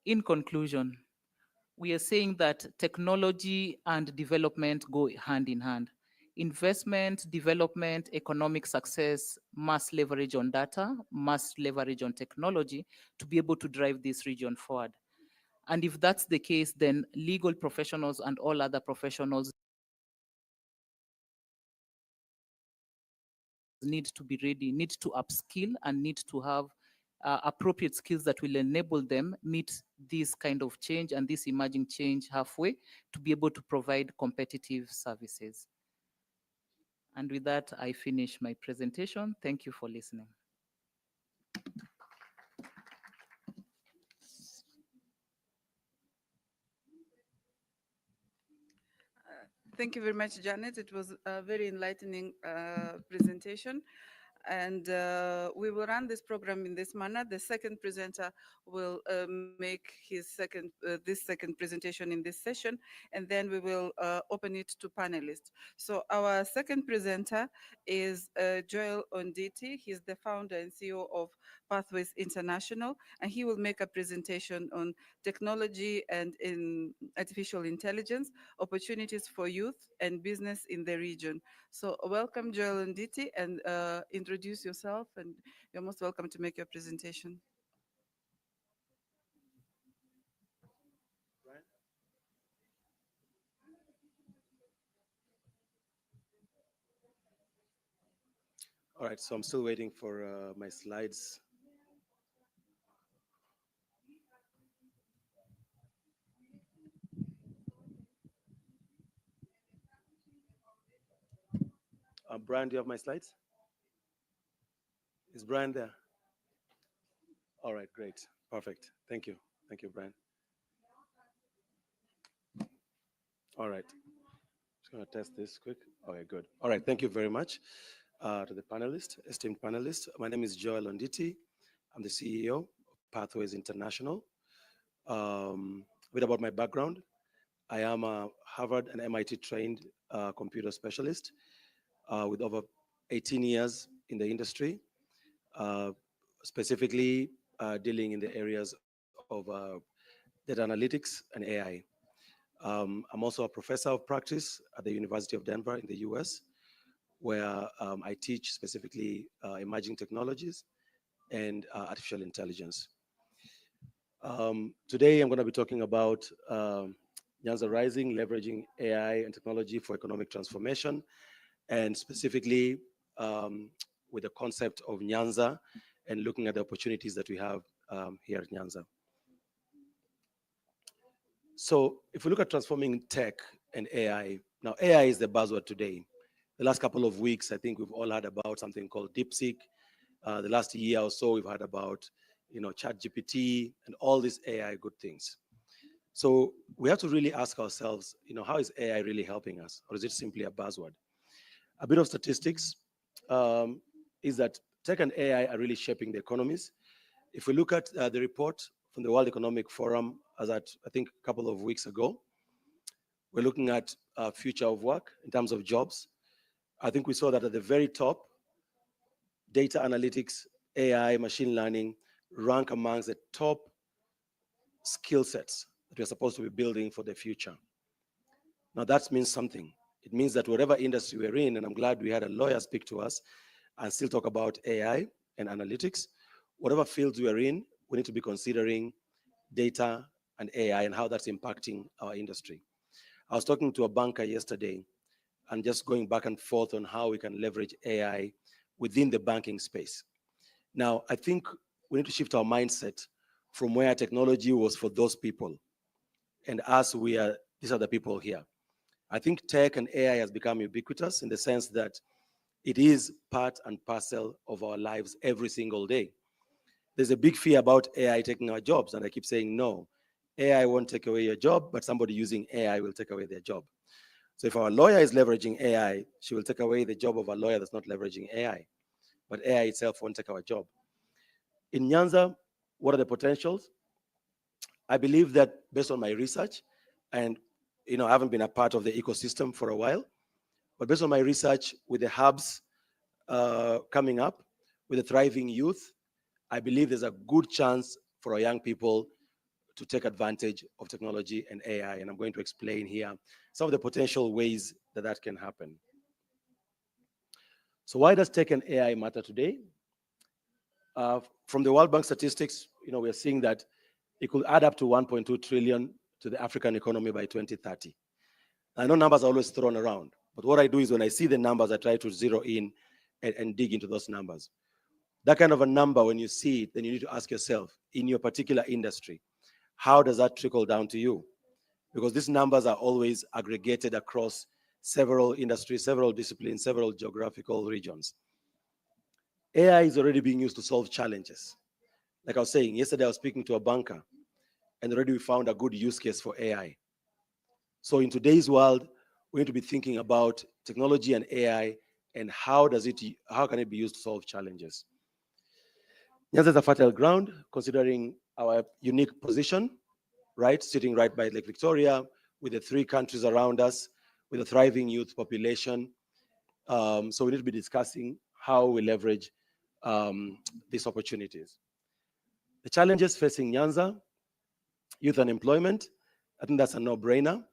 In conclusion, we are saying that technology and development go hand in hand. Investment, development, economic success must leverage on data, must leverage on technology to be able to drive this region forward. And if that's the case, then legal professionals and all other professionals need to be ready, need to upskill, and need to have appropriate skills that will enable them meet this kind of change and this emerging change halfway to be able to provide competitive services. And with that, I finish my presentation. Thank you for listening. Thank you very much, Janet. It was a very enlightening presentation. And we will run this program in this manner. The second presenter will make this second presentation in this session, and then we will open it to panelists. So our second presenter is Joel Onditi. He's the founder and CEO of Pathways International, and he will make a presentation on technology and in artificial intelligence, opportunities for youth and business in the region. So welcome, Joel Nditi, and introduce yourself, and you're most welcome to make your presentation. All right, so I'm still waiting for my slides. Brian, do you have my slides? Is Brian there? All right, great. Perfect. Thank you. Thank you, Brian. All right. Just going to test this quick. Okay, good. All right, thank you very much to the panelists, esteemed panelists. My name is Joel Onditi. I'm the CEO of Pathways International. A bit about my background. I am a Harvard and MIT trained computer specialist with over 18 years in the industry, specifically dealing in the areas of data analytics and AI. I'm also a professor of practice at the University of Denver in the US, where I teach specifically emerging technologies and artificial intelligence. Today, I'm going to be talking about Nyanza Rising, leveraging AI and technology for economic transformation, and specifically with the concept of Nyanza and looking at the opportunities that we have here at Nyanza. So if we look at transforming tech and AI, now AI is the buzzword today. The last couple of weeks, I think we've all heard about something called DeepSeek. The last year or so, we've heard about, ChatGPT and all these AI good things. So we have to really ask ourselves, how is AI really helping us, or is it simply a buzzword? A bit of statistics is that tech and AI are really shaping the economies. If we look at the report from the World Economic Forum, as at I think a couple of weeks ago, we're looking at future of work in terms of jobs. I think we saw that at the very top, data analytics, AI, machine learning rank amongst the top skill sets that we're supposed to be building for the future. Now that means something. It means that whatever industry we're in, and I'm glad we had a lawyer speak to us and still talk about AI and analytics, whatever fields we're in, we need to be considering data and AI and how that's impacting our industry. I was talking to a banker yesterday and just going back and forth on how we can leverage AI within the banking space. Now, I think we need to shift our mindset from where technology was for those people and us, these are the people here. I think tech and AI has become ubiquitous in the sense that it is part and parcel of our lives every single day. There's a big fear about AI taking our jobs, and I keep saying, no, AI won't take away your job, but somebody using AI will take away their job. So if our lawyer is leveraging AI, she will take away the job of a lawyer that's not leveraging AI. But AI itself won't take our job. In Nyanza, what are the potentials? I believe that based on my research, and I haven't been a part of the ecosystem for a while, but based on my research with the hubs coming up, with the thriving youth, I believe there's a good chance for our young people to take advantage of technology and AI. And I'm going to explain here some of the potential ways that that can happen. So why does tech and AI matter today? From the World Bank statistics, we are seeing that it could add up to 1.2 trillion to the African economy by 2030. I know numbers are always thrown around, but what I do is when I see the numbers, I try to zero in and dig into those numbers. That kind of a number, when you see it, then you need to ask yourself, in your particular industry, how does that trickle down to you? Because these numbers are always aggregated across several industries, several disciplines, several geographical regions. AI is already being used to solve challenges. Like I was saying, yesterday I was speaking to a banker, and already we found a good use case for AI. So in today's world, we need to be thinking about technology and AI and how can it be used to solve challenges. Nyanza is a fertile ground, considering our unique position, right? Sitting right by Lake Victoria, with the 3 countries around us, with a thriving youth population. So we need to be discussing how we leverage these opportunities. The challenges facing Nyanza, youth unemployment, I think that's a no-brainer.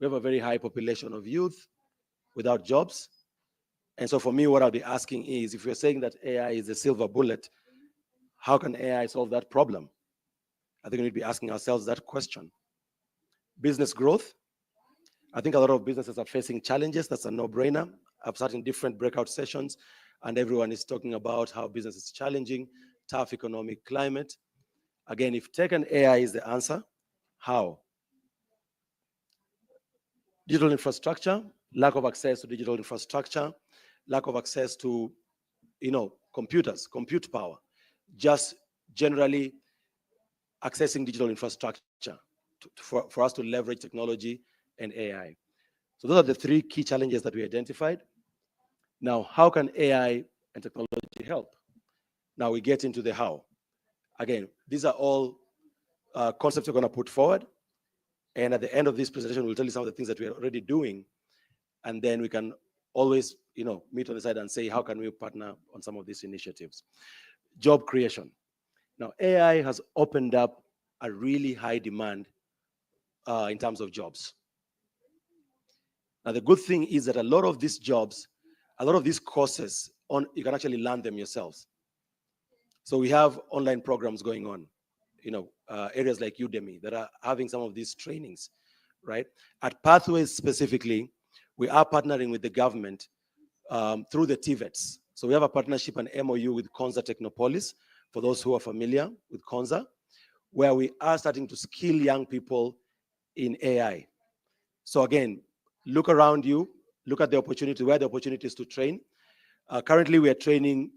We have a very high population of youth without jobs. And so for me, what I'll be asking is, if we're saying that AI is a silver bullet, how can AI solve that problem? I think we need to be asking ourselves that question. Business growth. I think a lot of businesses are facing challenges. That's a no-brainer. I've sat in different breakout sessions, and everyone is talking about how business is challenging, tough economic climate. Again, if tech and AI is the answer, how? Digital infrastructure, lack of access to digital infrastructure, lack of access to, computers, compute power, just generally accessing digital infrastructure for us to leverage technology and AI. So those are the 3 key challenges that we identified. Now, how can AI and technology help? Now we get into the how. Again, these are all concepts we're going to put forward. And at the end of this presentation, we'll tell you some of the things that we are already doing. And then we can always, meet on the side and say, how can we partner on some of these initiatives? Job creation. Now, AI has opened up a really high demand in terms of jobs. Now, the good thing is that a lot of these jobs, a lot of these courses, you can actually learn them yourselves. So we have online programs going on, areas like Udemy that are having some of these trainings, right? At Pathways specifically, we are partnering with the government through the TVETs. So we have a partnership, an MOU with Konza Technopolis, for those who are familiar with Konza, where we are starting to skill young people in AI. So again, look around you, look at the opportunity, where the opportunity is to train. Currently, we are training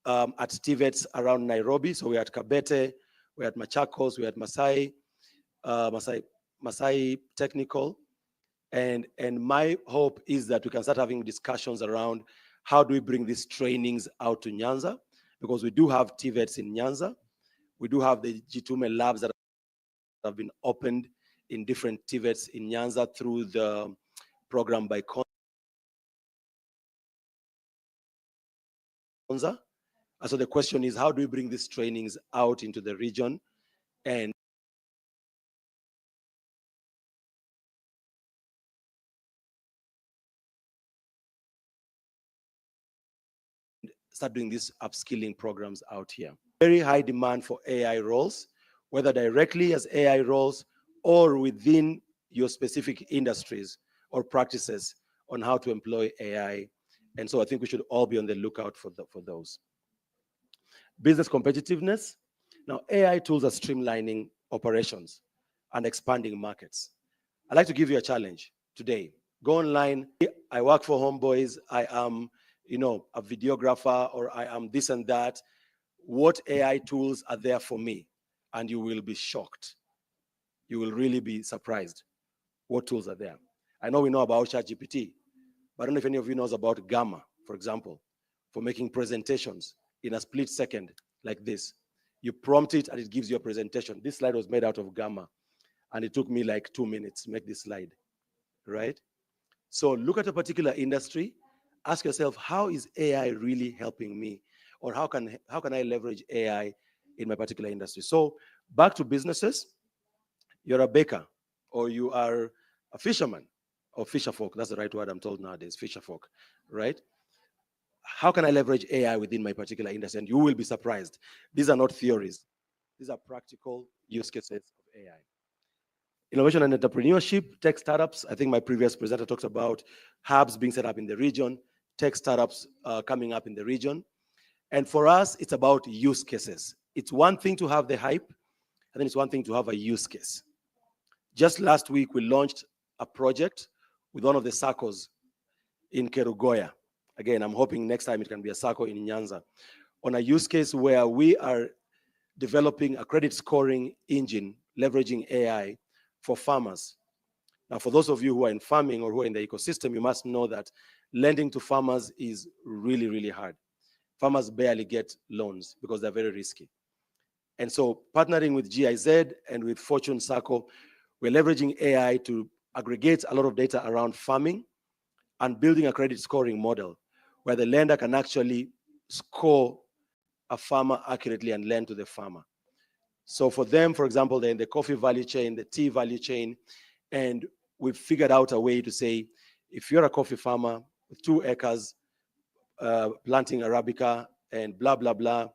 at TVETs around Nairobi. So we're at Kabete, we're at Machakos, we're at Masai Technical. And my hope is that we can start having discussions around how do we bring these trainings out to Nyanza, because we do have TVETs in Nyanza. We do have the Jitume labs that have been opened in different TVETs in Nyanza through the program by Konza. So the question is, how do we bring these trainings out into the region and start doing these upskilling programs out here? Very high demand for AI roles, whether directly as AI roles or within your specific industries or practices on how to employ AI. And so I think we should all be on the lookout for those. Business competitiveness. Now, AI tools are streamlining operations and expanding markets. I'd like to give you a challenge today. Go online. I work for Homeboys. I am, a videographer, or I am this and that. What AI tools are there for me? And you will be shocked. You will really be surprised what tools are there. I know we know about ChatGPT, but I don't know if any of you knows about Gamma, for example, for making presentations in a split second like this. You prompt it and it gives you a presentation. This slide was made out of Gamma, and it took me like 2 minutes to make this slide, right? So look at a particular industry, ask yourself, how is AI really helping me? Or how can I leverage AI in my particular industry? So back to businesses. you're a baker, or you are a fisherman, or fisherfolk, that's the right word I'm told nowadays, fisherfolk, right? How can I leverage AI within my particular industry? And you will be surprised. These are not theories. These are practical use cases of AI. Innovation and entrepreneurship, tech startups. I think my previous presenter talked about hubs being set up in the region, tech startups coming up in the region. And for us, it's about use cases. It's one thing to have the hype, and then it's one thing to have a use case. Just last week, we launched a project with one of the SACCOs in Kerugoya. Again, I'm hoping next time it can be a SACCO in Nyanza, on a use case where we are developing a credit scoring engine leveraging AI for farmers. Now, for those of you who are in farming or who are in the ecosystem, you must know that lending to farmers is really, really hard. Farmers barely get loans because they're very risky. And so partnering with GIZ and with Fortune SACCO, we're leveraging AI to aggregate a lot of data around farming and building a credit scoring model where the lender can actually score a farmer accurately and lend to the farmer. So for them, for example, they're in the coffee value chain, the tea value chain, and we've figured out a way to say, if you're a coffee farmer with 2 acres, planting Arabica and blah, blah, blah,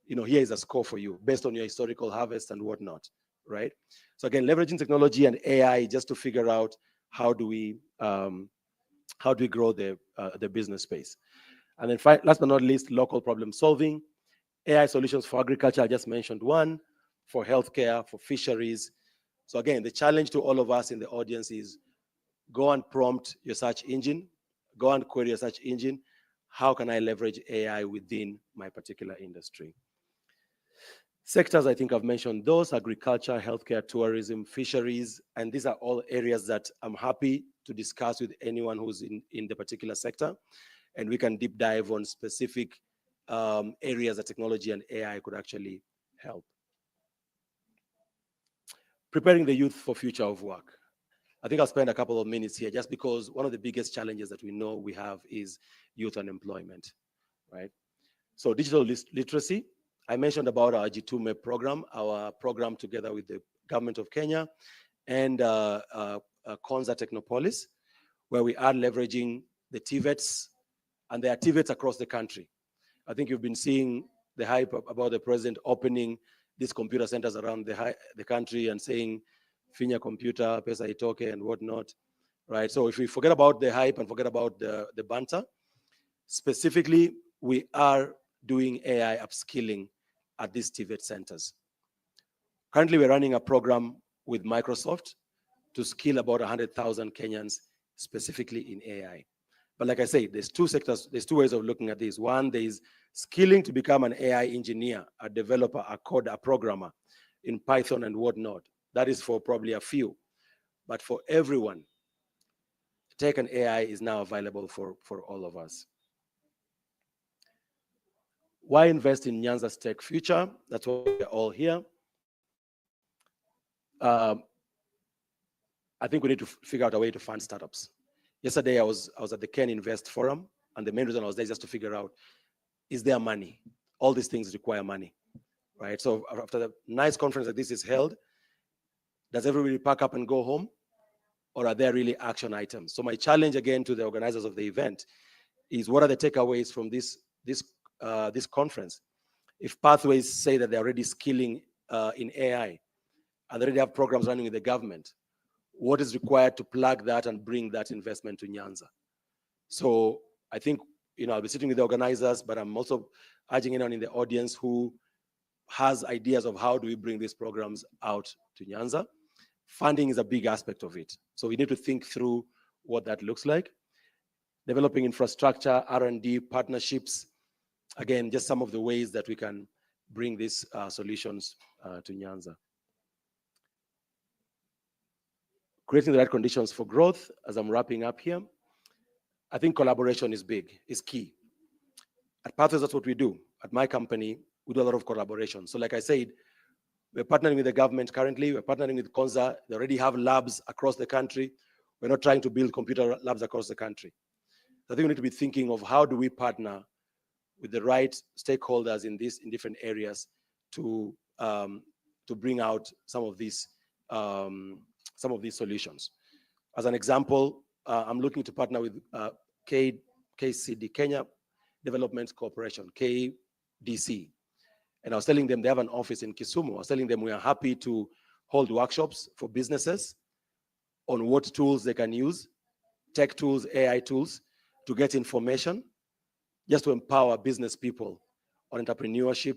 here is a score for you based on your historical harvest and whatnot, right? So again, leveraging technology and AI just to figure out how do we grow the business space. And then last but not least, local problem solving. AI solutions for agriculture, I just mentioned one, for healthcare, for fisheries. So again, the challenge to all of us in the audience is go and prompt your search engine, go and query your search engine. How can I leverage AI within my particular industry? Sectors, I think I've mentioned those: agriculture, healthcare, tourism, fisheries, and these are all areas that I'm happy to discuss with anyone who's in the particular sector, and we can deep dive on specific areas that technology and AI could actually help. Preparing the youth for future of work. I think I'll spend a couple of minutes here just because one of the biggest challenges that we know we have is youth unemployment, right? So digital literacy, I mentioned about our G2MEP program, our program together with the government of Kenya and Konza Technopolis, where we are leveraging the TVETs, and there are TVETs across the country. I think you've been seeing the hype about the president opening these computer centers around the country and saying, Finya computer, pesa itoke and whatnot, right? So if we forget about the hype and forget about the banter, specifically, we are doing AI upskilling at these TVET centers. Currently, we're running a program with Microsoft to skill about 100,000 Kenyans specifically in AI. But like I said, there's 2 sectors, there's 2 ways of looking at this. One, there is skilling to become an AI engineer, a developer, a coder, a programmer in Python and whatnot. That is for probably a few. But for everyone, tech and AI is now available for all of us. Why invest in Nyanza's tech future? That's why we're all here. I think we need to figure out a way to fund startups. Yesterday, I was at the Ken Invest Forum, and the main reason I was there is just to figure out, is there money? All these things require money, right? So after the nice conference like this is held, does everybody pack up and go home? Or are there really action items? So my challenge again to the organizers of the event is, what are the takeaways from this conference? If Pathways say that they're already skilling in AI, and they already have programs running in the government, what is required to plug that and bring that investment to Nyanza? So I think, I'll be sitting with the organizers, but I'm also urging anyone in the audience who has ideas of how do we bring these programs out to Nyanza. Funding is a big aspect of it. So we need to think through what that looks like. Developing infrastructure, R&D, partnerships. Again, just some of the ways that we can bring these solutions to Nyanza. Creating the right conditions for growth, as I'm wrapping up here. I think collaboration is big, is key. At Pathways, that's what we do. At my company, we do a lot of collaboration. So like I said, we're partnering with the government currently. We're partnering with Konza. They already have labs across the country. We're not trying to build computer labs across the country. I think we need to be thinking of how do we partner with the right stakeholders in different areas to bring out some of these some of these solutions. As an example, I'm looking to partner with KCD, Kenya Development Corporation, KDC. And I was telling them they have an office in Kisumu. I was telling them we are happy to hold workshops for businesses on what tools they can use, tech tools, AI tools, to get information, just to empower business people on entrepreneurship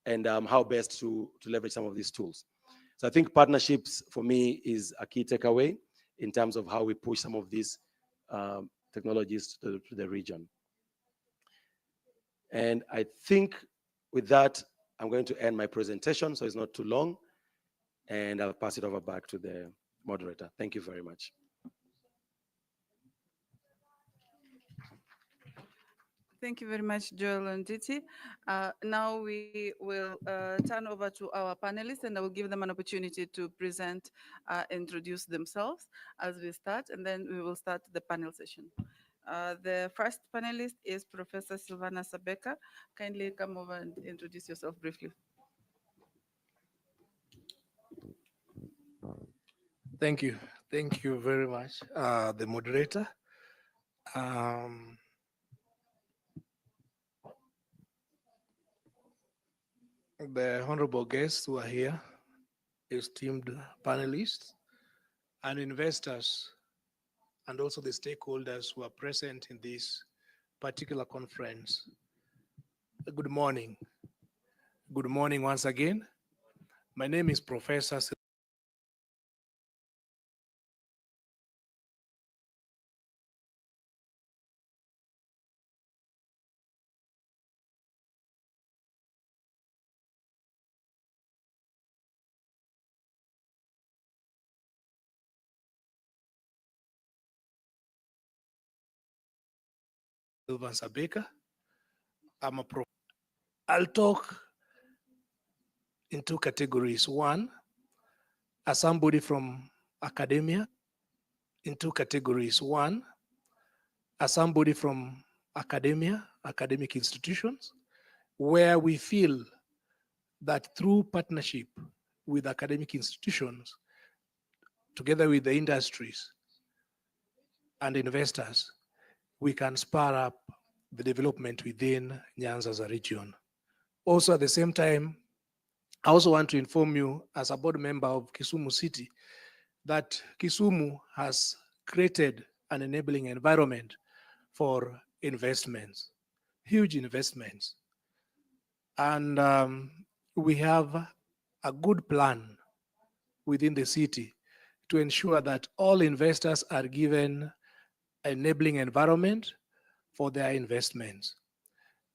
and how best to leverage some of these tools. So I think partnerships for me is a key takeaway in terms of how we push some of these technologies to the region. And I think with that, I'm going to end my presentation so it's not too long, and I'll pass it over back to the moderator. Thank you very much. Thank you very much, Joel and Titi. Now we will turn over to our panelists, and I will give them an opportunity to present, introduce themselves as we start, and then we will start the panel session. The first panelist is Professor Silvana Sabeka. Kindly come over and introduce yourself briefly. Thank you. Thank you very much, the moderator. The honorable guests who are here, esteemed panelists, and investors, and also the stakeholders who are present in this particular conference. Good morning. Good morning once again. My name is Professor Silvan Sabeka. I'll talk in two categories. One, as somebody from academia, in two categories. One, as somebody from academia, academic institutions, where we feel that through partnership with academic institutions, together with the industries and investors, we can spur up the development within Nyanza as a region. Also, at the same time, I also want to inform you as a board member of Kisumu City that Kisumu has created an enabling environment for investments, huge investments. And we have a good plan within the city to ensure that all investors are given enabling environment for their investments.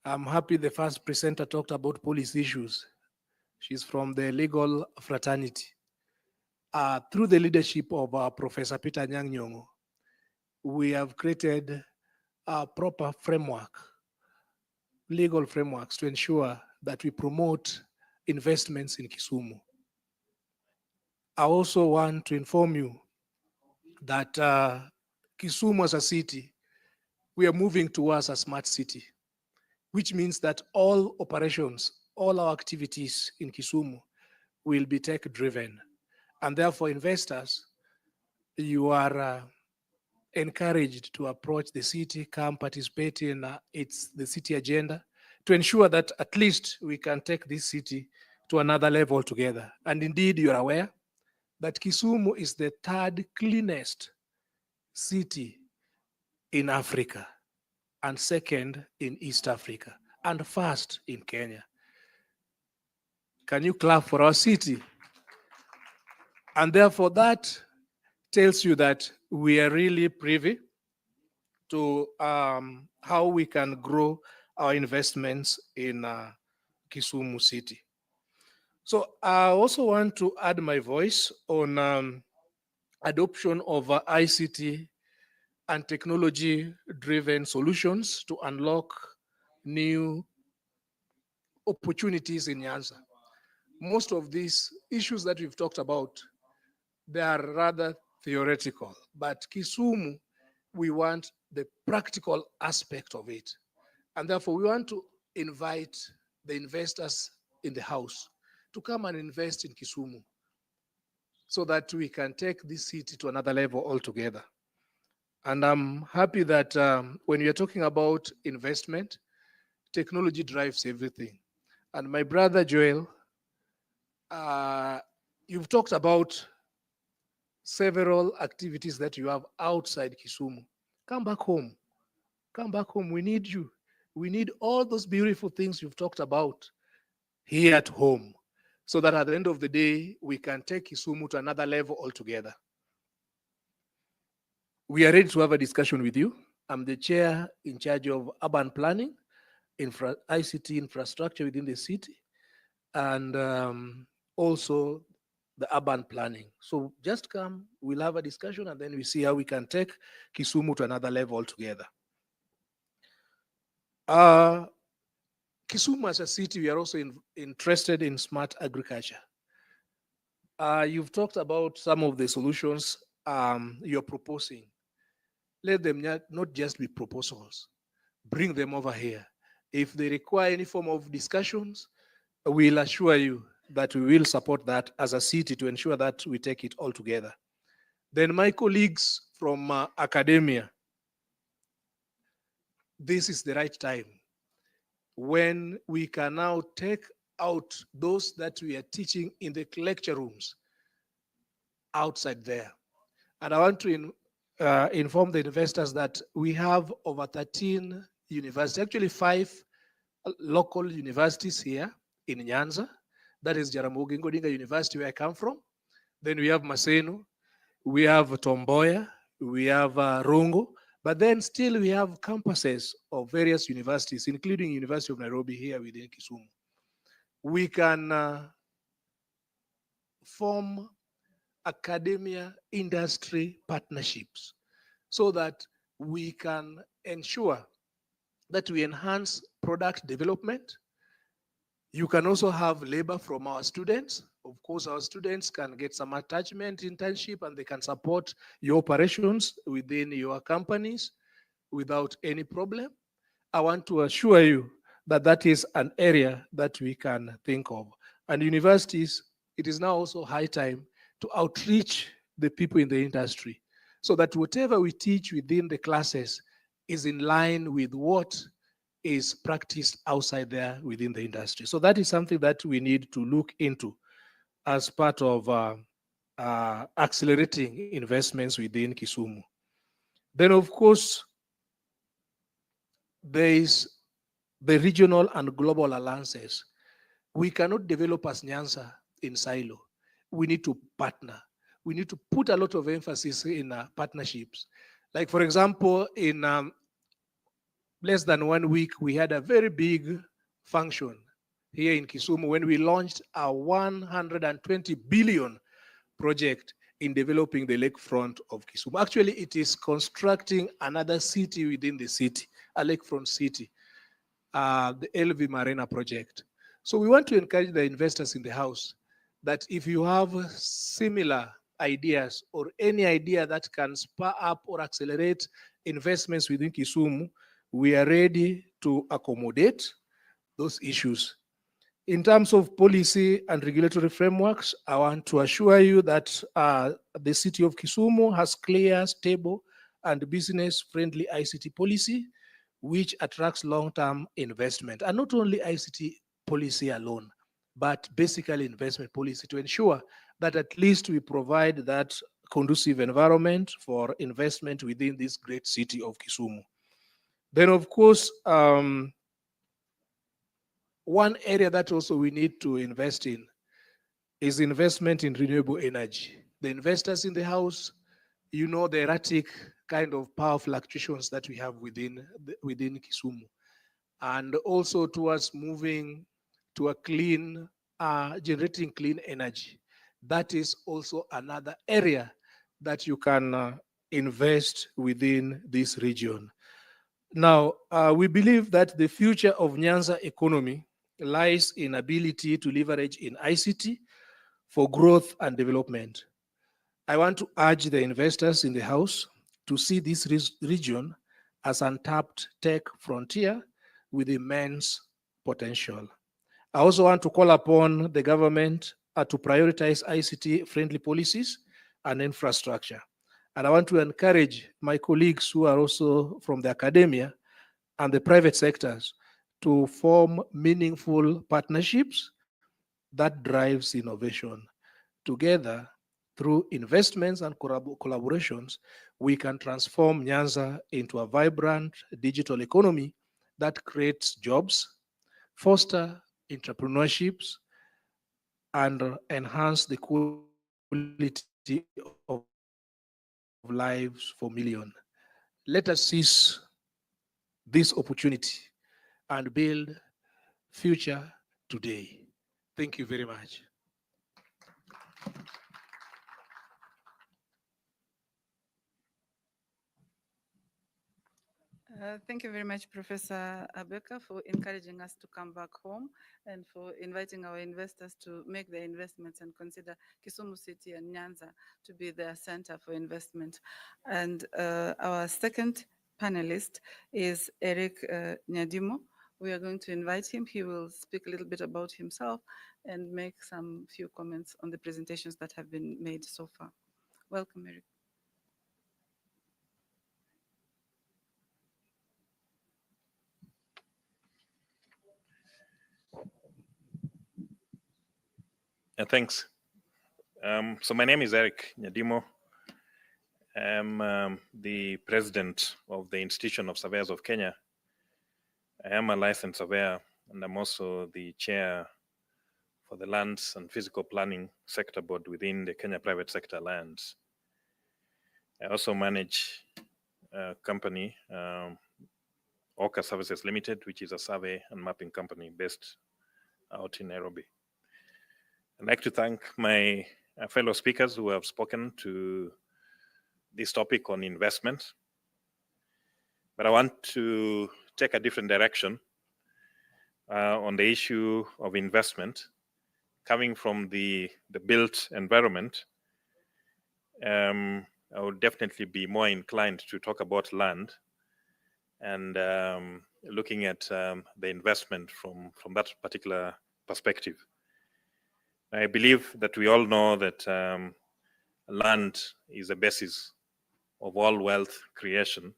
I'm happy the first presenter talked about policy issues. She's from the legal fraternity. Through the leadership of Professor Peter Nyang'nyong'o, we have created a proper framework, legal frameworks to ensure that we promote investments in Kisumu. I also want to inform you that Kisumu as a city, we are moving towards a smart city, which means that all operations, all our activities in Kisumu will be tech-driven. And therefore, investors, you are encouraged to approach the city, come participate in the city agenda to ensure that at least we can take this city to another level together. And indeed, you're aware that Kisumu is the third cleanest city in Africa, and second in East Africa, and first in Kenya. Can you clap for our city? And therefore that tells you that we are really privy to how we can grow our investments in Kisumu City. So I also want to add my voice on adoption of ICT and technology-driven solutions to unlock new opportunities in Nyanza. Most of these issues that we've talked about, they are rather theoretical, but Kisumu, we want the practical aspect of it. And therefore, we want to invite the investors in the house to come and invest in Kisumu. so that we can take this city to another level altogether. And I'm happy that when you're talking about investment, technology drives everything. And my brother Joel, you've talked about several activities that you have outside Kisumu. Come back home. Come back home. We need you. We need all those beautiful things you've talked about here at home, so that at the end of the day, we can take Kisumu to another level altogether. We are ready to have a discussion with you. I'm the chair in charge of urban planning, ICT infrastructure within the city, and also the urban planning. So just come, we'll have a discussion, and then we see how we can take Kisumu to another level altogether. Kisumu as a city, we are also interested in smart agriculture. You've talked about some of the solutions you're proposing. Let them not just be proposals. Bring them over here. If they require any form of discussions, we'll assure you that we will support that as a city to ensure that we take it all together. Then my colleagues from academia, this is the right time when we can now take out those that we are teaching in the lecture rooms outside there. And I want to inform the investors that we have over 13 universities, actually 5 local universities here in Nyanza. That is Jaramogi Oginga University, where I come from. Then we have Maseno, we have Tomboya, we have Rongo, but then still we have campuses of various universities, including University of Nairobi here within Kisumu. We can form academia industry partnerships so that we can ensure that we enhance product development. You can also have labor from our students. Of course, our students can get some attachment internship and they can support your operations within your companies without any problem. I want to assure you that that is an area that we can think of. And universities, it is now also high time to outreach the people in the industry so that whatever we teach within the classes is in line with what is practiced outside there within the industry. So that is something that we need to look into as part of accelerating investments within Kisumu. Then, of course, there is the regional and global alliances. We cannot develop as Nyanza in silo. We need to partner. We need to put a lot of emphasis in partnerships. Like, for example, in less than 1 week, we had a very big function here in Kisumu when we launched a 120 billion project in developing the lakefront of Kisumu. Actually, it is constructing another city within the city, a lakefront city, the LV Marina project. So we want to encourage the investors in the house that if you have similar ideas or any idea that can spur up or accelerate investments within Kisumu, we are ready to accommodate those issues. In terms of policy and regulatory frameworks, I want to assure you that the city of Kisumu has clear, stable, and business-friendly ICT policy, which attracts long-term investment. And not only ICT policy alone, but basically investment policy to ensure that at least we provide that conducive environment for investment within this great city of Kisumu. Then, of course, one area that also we need to invest in is investment in renewable energy. The investors in the house, you know the erratic kind of power fluctuations that we have within Kisumu, and also towards moving to a clean, generating clean energy. That is also another area that you can invest within this region. Now, we believe that the future of Nyanza economy lies in ability to leverage in ICT for growth and development. I want to urge the investors in the house to see this region as an untapped tech frontier with immense potential. I also want to call upon the government to prioritize ICT-friendly policies and infrastructure. And I want to encourage my colleagues who are also from the academia and the private sectors to form meaningful partnerships that drives innovation. Together, through investments and collaborations, we can transform Nyanza into a vibrant digital economy that creates jobs, foster entrepreneurships, and enhance the quality of lives for millions. Let us seize this opportunity and build future today. Thank you very much. Thank you very much, Professor Abeka, for encouraging us to come back home and for inviting our investors to make their investments and consider Kisumu City and Nyanza to be their center for investment. And our second panelist is Eric Nyadimo. We are going to invite him. He will speak a little bit about himself and make some few comments on the presentations that have been made so far. Welcome, Eric. Thanks. So my name is Eric Nyadimo. I'm the president of the Institution of Surveyors of Kenya. I am a licensed surveyor, and I'm also the chair for the Lands and Physical Planning Sector Board within the Kenya Private Sector Alliance. I also manage a company, Orca Services Limited, which is a survey and mapping company based out in Nairobi. I'd like to thank my fellow speakers who have spoken to this topic on investment. But I want to take a different direction on the issue of investment coming from the built environment. I would definitely be more inclined to talk about land and looking at the investment from that particular perspective. I believe that we all know that land is the basis of all wealth creation.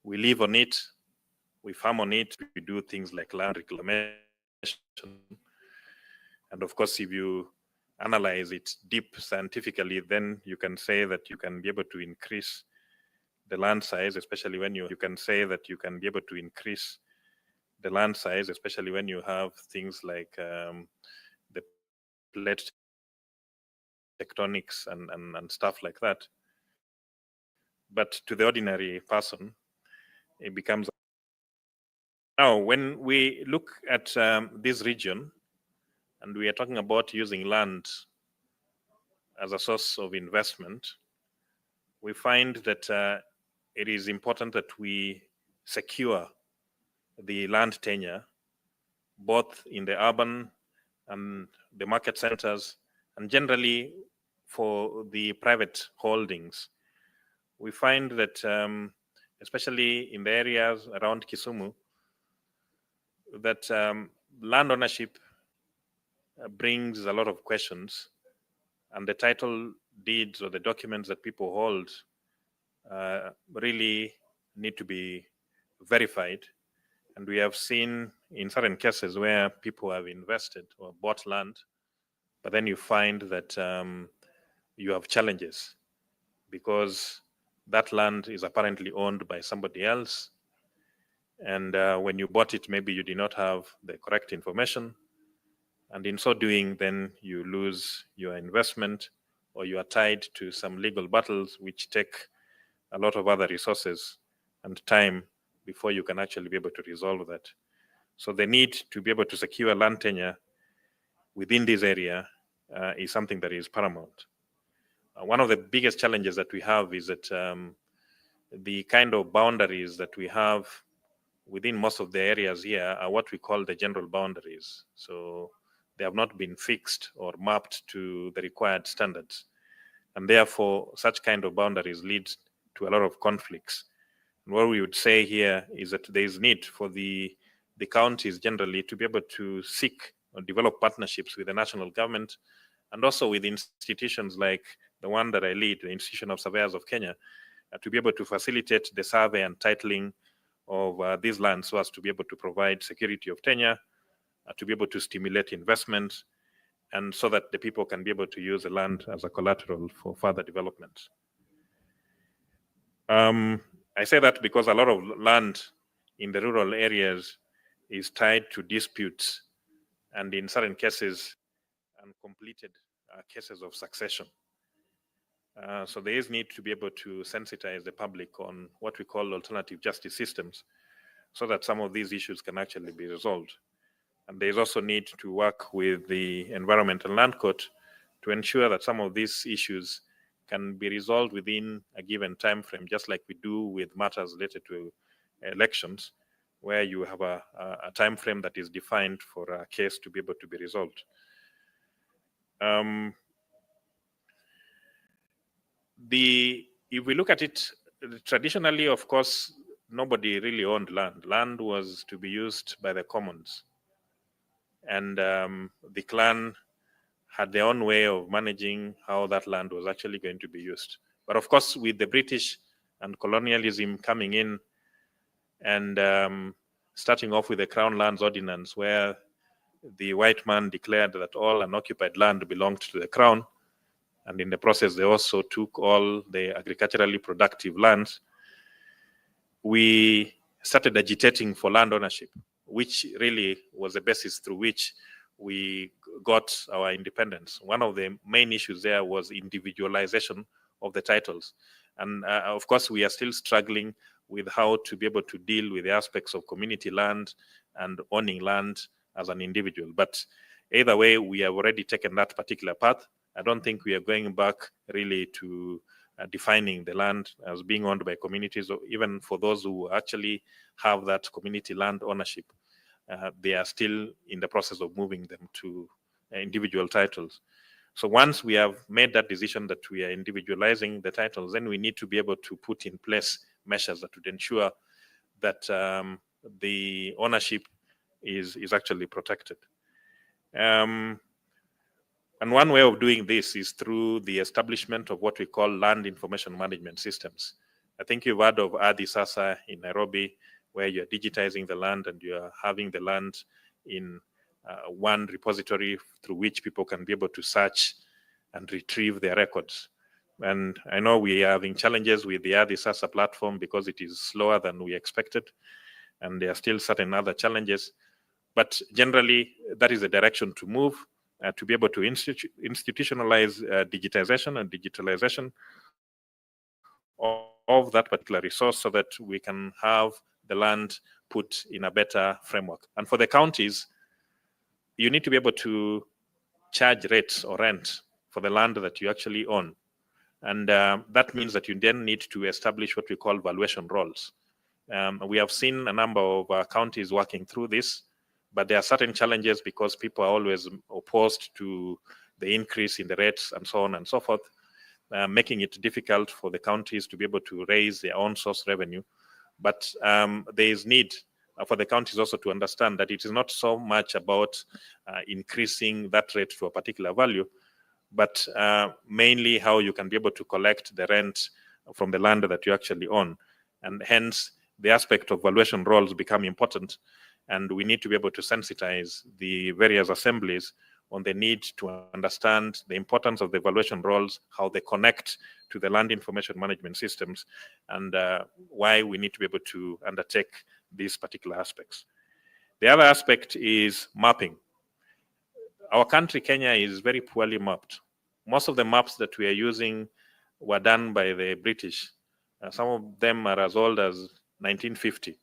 We live on it, we farm on it, we do things like land reclamation. And of course, if you analyze it deep scientifically, then you can say that you can be able to increase the land size, especially when you can say that you can be able to increase the land size, especially when you have things like the plate tectonics and stuff like that. But to the ordinary person, it becomes. Now, when we look at this region, and we are talking about using land as a source of investment, we find that it is important that we secure the land tenure, both in the urban and the market centers, and generally for the private holdings. We find that, especially in the areas around Kisumu, that land ownership brings a lot of questions, and the title deeds or the documents that people hold really need to be verified. And we have seen in certain cases where people have invested or bought land, but then you find that you have challenges because that land is apparently owned by somebody else. And when you bought it, maybe you did not have the correct information. And in so doing, then you lose your investment, or you are tied to some legal battles which take a lot of other resources and time before you can actually be able to resolve that. So the need to be able to secure land tenure within this area is something that is paramount. One of the biggest challenges that we have is that the kind of boundaries that we have within most of the areas here are what we call the general boundaries. So they have not been fixed or mapped to the required standards. And therefore, such kind of boundaries lead to a lot of conflicts. And what we would say here is that there is need for the counties generally to be able to seek or develop partnerships with the national government and also with institutions like the one that I lead, the Institution of Surveyors of Kenya, to be able to facilitate the survey and titling of these lands so as to be able to provide security of tenure, to be able to stimulate investment, and so that the people can be able to use the land as a collateral for further development. I say that because a lot of land in the rural areas is tied to disputes and in certain cases uncompleted cases of succession. So there is need to be able to sensitize the public on what we call alternative justice systems so that some of these issues can actually be resolved. And there is also need to work with the Environment and Land Court to ensure that some of these issues can be resolved within a given time frame, just like we do with matters related to elections, where you have a time frame that is defined for a case to be able to be resolved. If we look at it traditionally, of course, nobody really owned land. Land was to be used by the commons, and the clan had their own way of managing how that land was actually going to be used. But of course, with the British and colonialism coming in and starting off with the Crown Lands Ordinance, where the white man declared that all unoccupied land belonged to the Crown, and in the process, they also took all the agriculturally productive lands, we started agitating for land ownership, which really was the basis through which we got our independence. One of the main issues there was individualization of the titles. And of course, we are still struggling with how to be able to deal with the aspects of community land and owning land as an individual. But either way, we have already taken that particular path. I don't think we are going back really to defining the land as being owned by communities, or even for those who actually have that community land ownership. They are still in the process of moving them to individual titles. So once we have made that decision that we are individualizing the titles, then we need to be able to put in place measures that would ensure that the ownership is actually protected. And one way of doing this is through the establishment of what we call land information management systems. I think you've heard of Adi Sasa in Nairobi, where you're digitizing the land and you're having the land in one repository through which people can be able to search and retrieve their records. And I know we are having challenges with the Adi Sasa platform because it is slower than we expected, and there are still certain other challenges. But generally, that is the direction to move. To be able to institutionalize digitization and digitalization of that particular resource so that we can have the land put in a better framework. And for the counties, you need to be able to charge rates or rent for the land that you actually own. And that means that you then need to establish what we call valuation roles. We have seen a number of counties working through this, but there are certain challenges because people are always opposed to the increase in the rates and so on and so forth, making it difficult for the counties to be able to raise their own source revenue. But there is need for the counties also to understand that it is not so much about increasing that rate to a particular value, but mainly how you can be able to collect the rent from the land that you actually own. And hence, the aspect of valuation roles become important. And we need to be able to sensitize the various assemblies on the need to understand the importance of the valuation roles, how they connect to the land information management systems, and why we need to be able to undertake these particular aspects. The other aspect is mapping. Our country, Kenya, is very poorly mapped. Most of the maps that we are using were done by the British, Some of them are as old as 1950.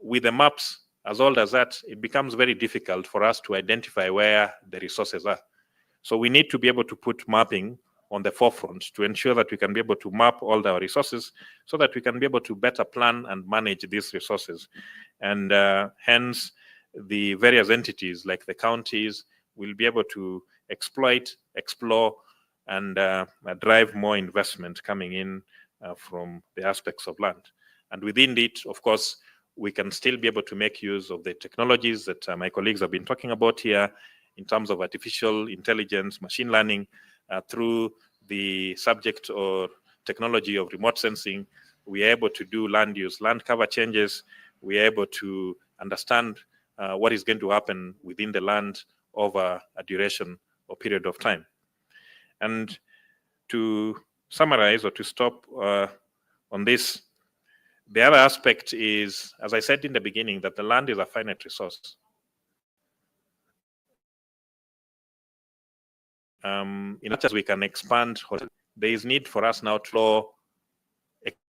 With the maps as old as that, it becomes very difficult for us to identify where the resources are. So we need to be able to put mapping on the forefront to ensure that we can be able to map all our resources so that we can be able to better plan and manage these resources. And hence, the various entities like the counties will be able to exploit, explore, and drive more investment coming in from the aspects of land. And within it, of course, we can still be able to make use of the technologies that my colleagues have been talking about here in terms of artificial intelligence, machine learning, through the subject or technology of remote sensing. We are able to do land use, land cover changes. We are able to understand what is going to happen within the land over a duration or period of time. And to summarize or to stop on this, the other aspect is, as I said in the beginning, that the land is a finite resource. In much as we can expand, there is need for us now to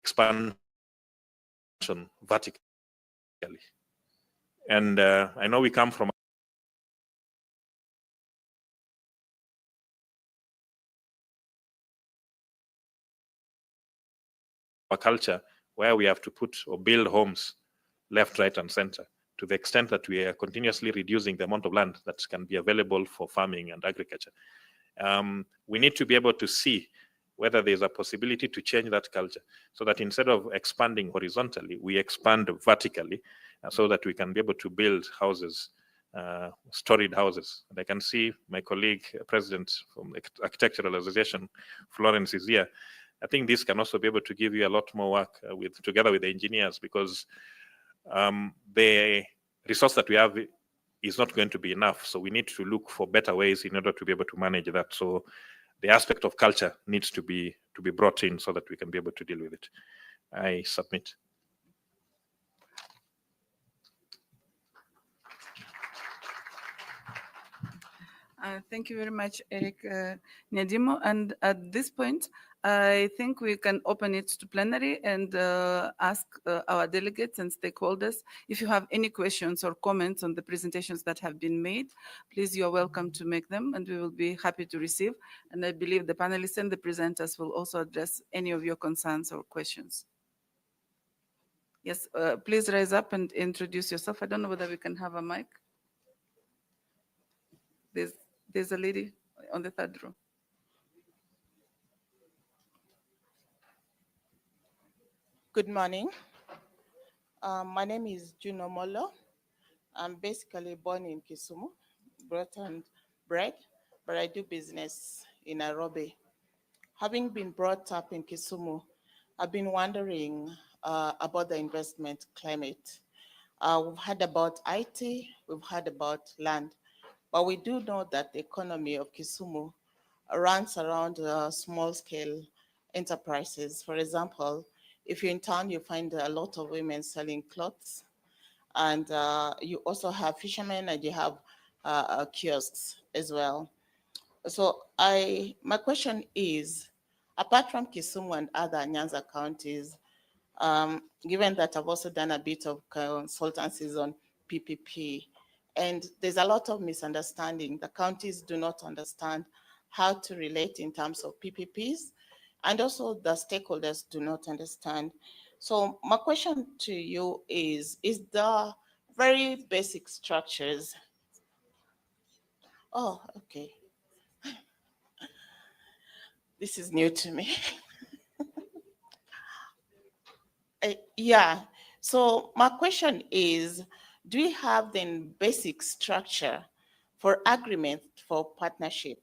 expansion vertically. And I know we come from a culture where we have to put or build homes left, right, and center, to the extent that we are continuously reducing the amount of land that can be available for farming and agriculture. We need to be able to see whether there's a possibility to change that culture so that instead of expanding horizontally, we expand vertically so that we can be able to build houses, storied houses. And I can see my colleague, president from the Architectural Association, Florence, is here. I think this can also be able to give you a lot more work together with the engineers, because the resource that we have is not going to be enough. So we need to look for better ways in order to be able to manage that. So the aspect of culture needs to be brought in so that we can be able to deal with it. I submit. Thank you very much, Eric Nyadimo. And at this point, I think we can open it to plenary and ask our delegates and stakeholders if you have any questions or comments on the presentations that have been made. Please, you are welcome to make them, and we will be happy to receive. And I believe the panelists and the presenters will also address any of your concerns or questions. Yes, please rise up and introduce yourself. I don't know whether we can have a mic. There's a lady on the third row. Good morning. My name is Juno Molo. I'm basically born in Kisumu, brought and bred, but I do business in Nairobi. Having been brought up in Kisumu, I've been wondering about the investment climate. We've heard about IT, we've heard about land, but we do know that the economy of Kisumu runs around small-scale enterprises. For example, if you're in town, you find a lot of women selling clothes, and you also have fishermen, and you have kiosks as well. So my question is, apart from Kisumu and other Nyanza counties, given that I've also done a bit of consultancies on PPP, and there's a lot of misunderstanding. The counties do not understand how to relate in terms of PPPs, and also the stakeholders do not understand. So my question to you is the very basic structures. Oh, okay. This is new to me. Yeah, so my question is, do we have the basic structure for agreement for partnership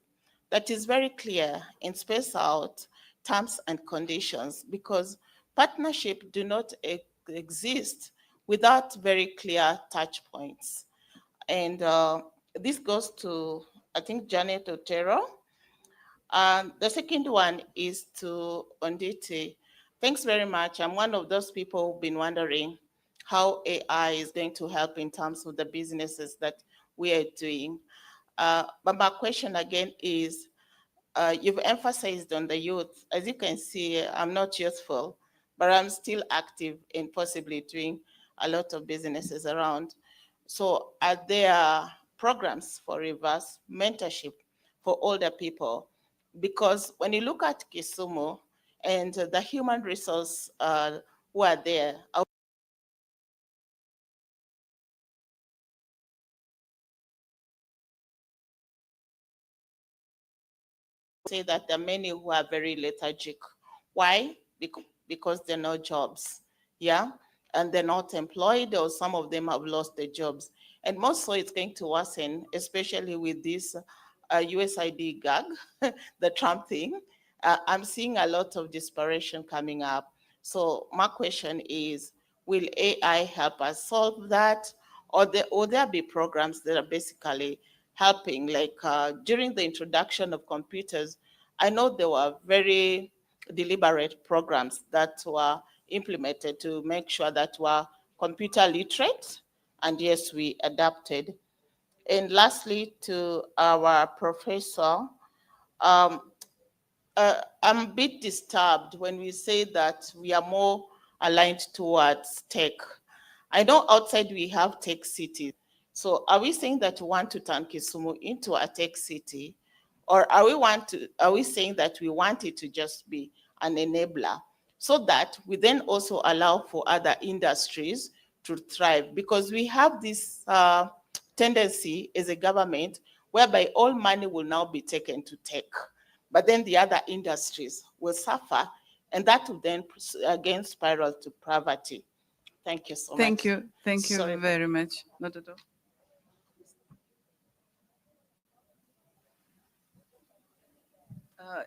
that is very clear and space out terms and conditions? Because partnership do not exist without very clear touch points. And this goes to, I think, Janet Otero. The second one is to Onditi. Thanks very much. I'm one of those people who've been wondering how AI is going to help in terms of the businesses that we are doing. But my question again is, you've emphasized on the youth. As you can see, I'm not youthful, but I'm still active in possibly doing a lot of businesses around. So are there programs for reverse mentorship for older people? Because when you look at Kisumu and the human resource who are there, say that there are many who are very lethargic. Why? Because there are no jobs, yeah? And they're not employed, or some of them have lost their jobs. And most so it's going to worsen, especially with this USID gag, the Trump thing. I'm seeing a lot of desperation coming up. So my question is, will AI help us solve that? Or will there be programs that are basically helping, like during the introduction of computers, I know there were very deliberate programs that were implemented to make sure that we're computer literate, and yes, we adapted. And lastly, to our professor, I'm a bit disturbed when we say that we are more aligned towards tech. I know outside we have tech cities. So are we saying that we want to turn Kisumu into a tech city? Or are we saying that we want it to just be an enabler so that we then also allow for other industries to thrive? Because we have this tendency as a government whereby all money will now be taken to tech, but then the other industries will suffer, and that will then again spiral to poverty. Thank you so much. Thank you. Thank you Sorry. very much. Not at all.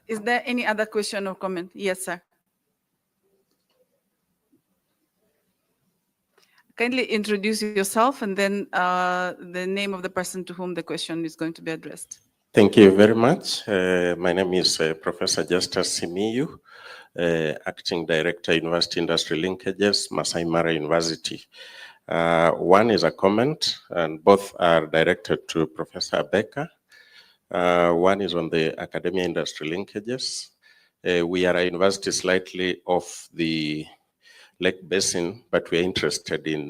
Is there any other question or comment? Yes, sir. Kindly introduce yourself and then the name of the person to whom the question is going to be addressed. Thank you very much. My name is Professor Justus Simiyu, Acting Director, University Industry Linkages, Masai Mara University. One is a comment, and both are directed to Professor Becker. One is on the academia industry linkages. We are a university slightly off the Lake Basin, but we're interested in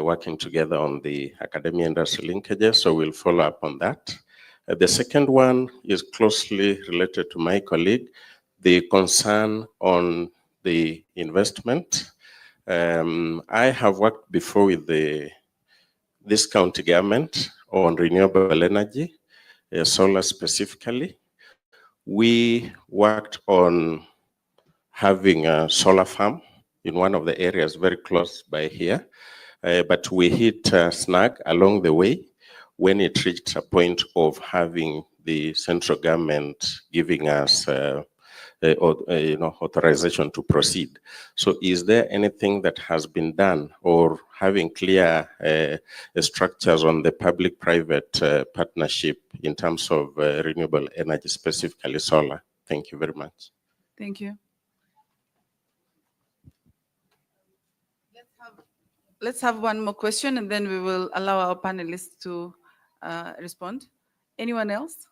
working together on the academia industry linkages, so we'll follow up on that. The second one is closely related to my colleague, the concern on the investment. I have worked before with this county government on renewable energy, solar specifically. We worked on having a solar farm in one of the areas very close by here, but we hit a snag along the way when it reached a point of having the central government giving us authorization to proceed. So is there anything that has been done, or having clear structures on the public-private partnership in terms of renewable energy, specifically solar? Thank you very much. Thank you. Let's have one more question, and then we will allow our panelists to respond. Anyone else?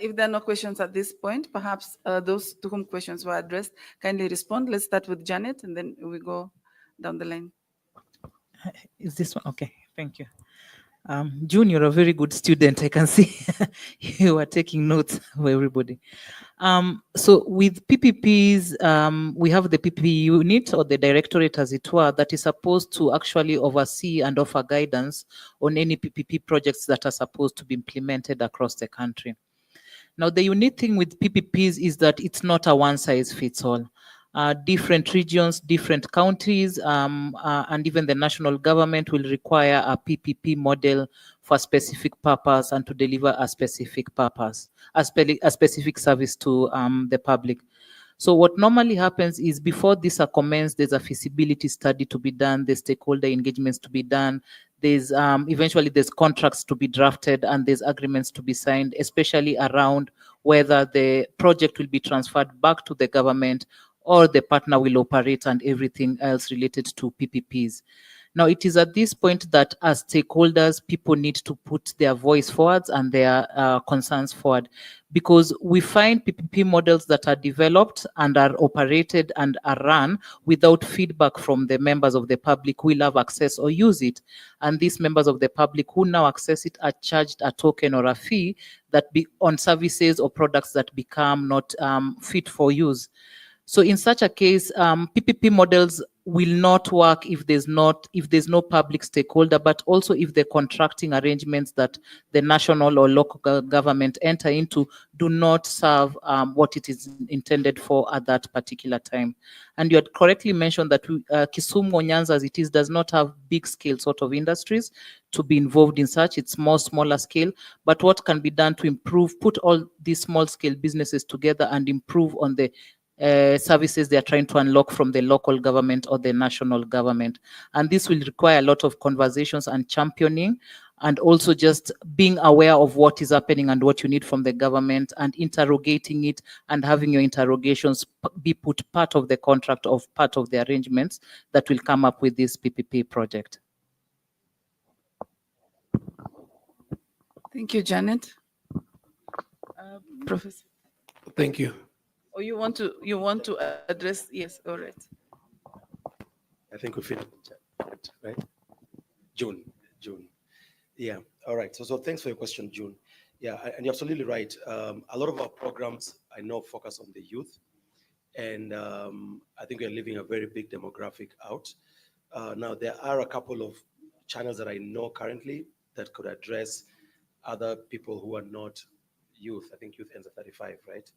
If there are no questions at this point, perhaps those to whom questions were addressed kindly respond. Let's start with Janet, and then we go down the line. Is this one? Okay, thank you. June, you're a very good student. I can see you are taking notes for everybody. So with PPPs, we have the PPP unit, or the directorate as it were, that is supposed to actually oversee and offer guidance on any PPP projects that are supposed to be implemented across the country. Now, the unique thing with PPPs is that it's not a one-size-fits-all. Different regions, different counties, and even the national government will require a PPP model for a specific purpose and to deliver a specific purpose, a specific service to the public. So what normally happens is, before these are commenced, there's a feasibility study to be done, there's stakeholder engagements to be done, there's eventually there's contracts to be drafted, and there's agreements to be signed, especially around whether the project will be transferred back to the government or the partner will operate, and everything else related to PPPs. Now, it is at this point that as stakeholders, people need to put their voice forwards and their concerns forward, because we find PPP models that are developed and are operated and are run without feedback from the members of the public who will have access or use it. And these members of the public who now access it are charged a token or a fee that be on services or products that become not fit for use. So in such a case, PPP models will not work if there's no public stakeholder, but also if the contracting arrangements that the national or local government enter into do not serve what it is intended for at that particular time. And you had correctly mentioned that Kisumu or Nyanza, as it is, does not have big scale sort of industries to be involved in such. It's more smaller scale. But what can be done to improve, put all these small scale businesses together and improve on the services they are trying to unlock from the local government or the national government. And this will require a lot of conversations and championing, and also just being aware of what is happening and what you need from the government and interrogating it and having your interrogations be put part of the contract of part of the arrangements that will come up with this PPP project. Thank you, Janet. Professor. Thank you. Or you want to address? Yes, all right. I think we finished, right? June. Yeah, all right. So thanks for your question, June. Yeah, and you're absolutely right. A lot of our programs, I know, focus on the youth. And I think we're leaving a very big demographic out. Now, there are a couple of channels that I know currently that could address other people who are not youth. I think youth ends at 35, right?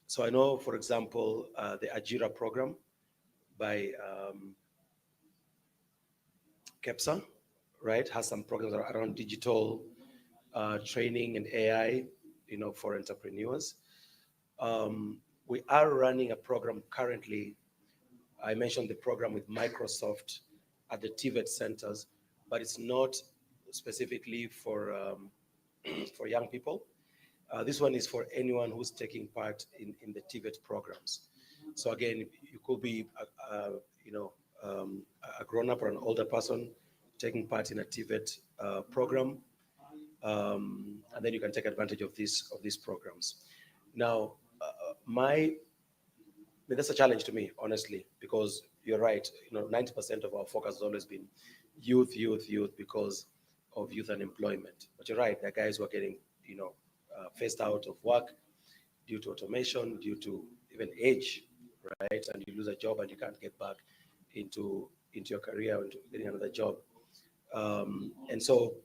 So I know, for example, the Ajira program by KEPSA, right, has some programs around digital training and AI, for entrepreneurs. We are running a program currently. I mentioned the program with Microsoft at the TVET centers, but it's not specifically for young people. This one is for anyone who's taking part in the TVET programs. So again, you could be a grown-up or an older person taking part in a TVET program, and then you can take advantage of these programs. Now, that's a challenge to me, honestly, because you're right. 90% of our focus has always been youth, because of youth unemployment. But you're right, there are guys who are getting, phased out of work due to automation, due to even age, right? And you lose a job and you can't get back into your career, into getting another job. And so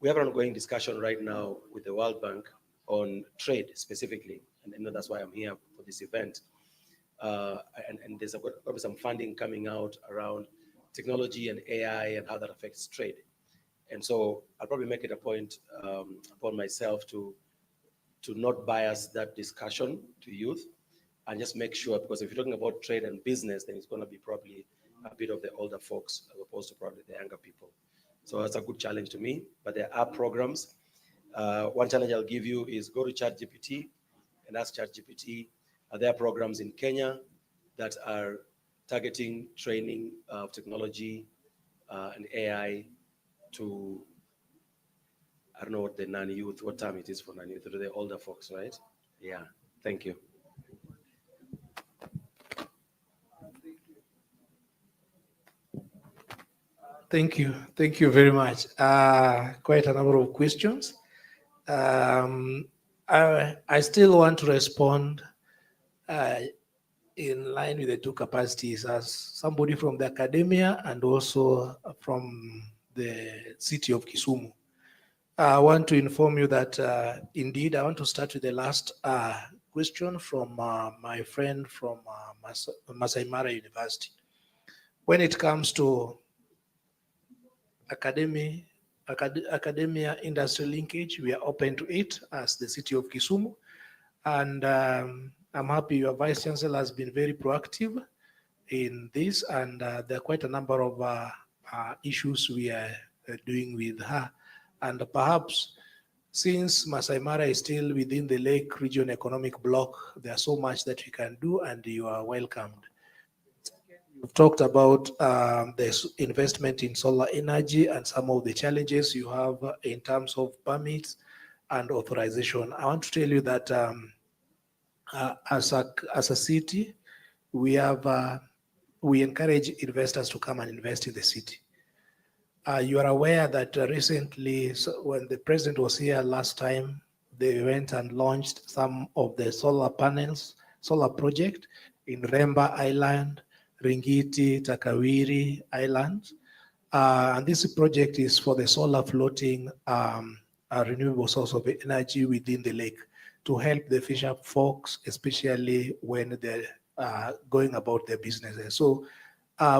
we have an ongoing discussion right now with the World Bank on trade specifically, and that's why I'm here for this event. And there's going to be some funding coming out around technology and AI and how that affects trade. And so I'll probably make it a point upon myself to not bias that discussion to youth, and just make sure, because if you're talking about trade and business, then it's going to be probably a bit of the older folks as opposed to probably the younger people. So that's a good challenge to me, but there are programs. One challenge I'll give you is go to ChatGPT and ask ChatGPT, are there programs in Kenya that are targeting training of technology and AI to, I don't know what the non-youth, what term it is for non-youth, to the older folks, right? Yeah, thank you. Thank you very much. Quite a number of questions. I still want to respond in line with the two capacities as somebody from the academia and also from the city of Kisumu. I want to inform you that indeed, I want to start with the last question from my friend from Masai Mara University. When it comes to academia industry linkage, we are open to it as the city of Kisumu. And I'm happy your Vice Chancellor has been very proactive in this, and there are quite a number of issues we are doing with her. And perhaps since Masai Mara is still within the Lake Region Economic Bloc, there's so much that we can do, and you are welcomed. You You've talked about the investment in solar energy and some of the challenges you have in terms of permits and authorization. I want to tell you that as a city, we encourage investors to come and invest in the city. You are aware that recently, when the president was here last time, they went and launched some of the solar project in Remba Island, Ringiti, Takawiri Islands. And this project is for the solar floating a renewable source of energy within the lake to help the fisher folks, especially when they're going about their businesses. So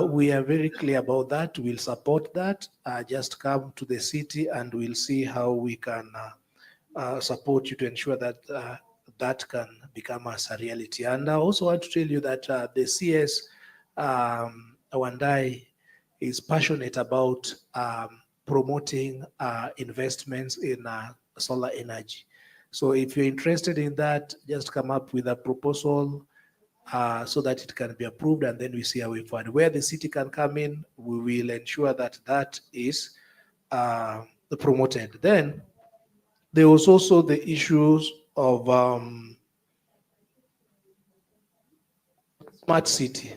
we are very clear about that. We'll support that. Just come to the city and we'll see how we can support you to ensure that that can become as a reality. And I also want to tell you that the CS Wandai is passionate about promoting investments in solar energy. So if you're interested in that, just come up with a proposal so that it can be approved, and then we see a way forward. Where the city can come in, we will ensure that that is promoted. Then there was also the issues of smart city,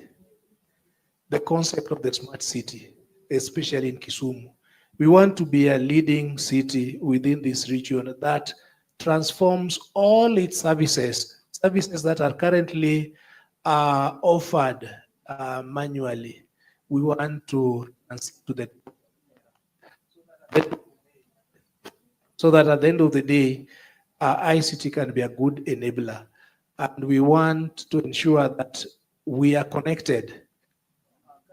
the concept of the smart city, especially in Kisumu. We want to be a leading city within this region that transforms all its services that are currently offered manually. We want to the so that at the end of the day, ICT can be a good enabler. And we want to ensure that we are connected.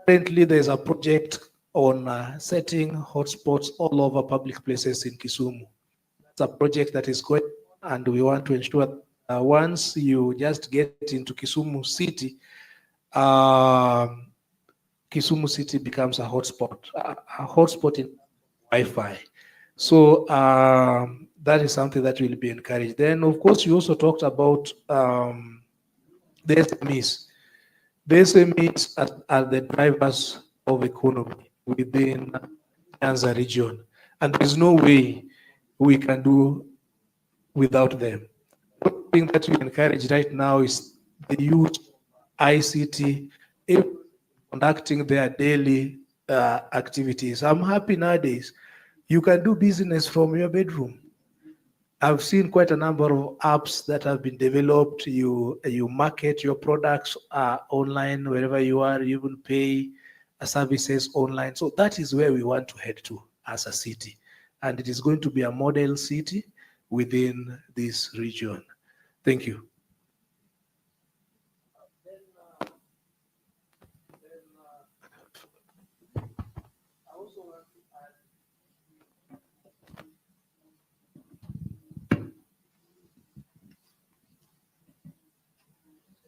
Currently, there's a project on setting hotspots all over public places in Kisumu. It's a project that is going, and we want to ensure once you just get into Kisumu City, Kisumu City becomes a hotspot in Wi-Fi. So that is something that will be encouraged. Then, of course, you also talked about the SMEs. The SMEs are the drivers of economy within Nyanza region, and there's no way we can do without them. One thing that we encourage right now is the use of ICT in conducting their daily activities. I'm happy nowadays you can do business from your bedroom. I've seen quite a number of apps that have been developed. You market your products online wherever you are. You even pay services online. So that is where we want to head to as a city, and it is going to be a model city within this region. Thank you.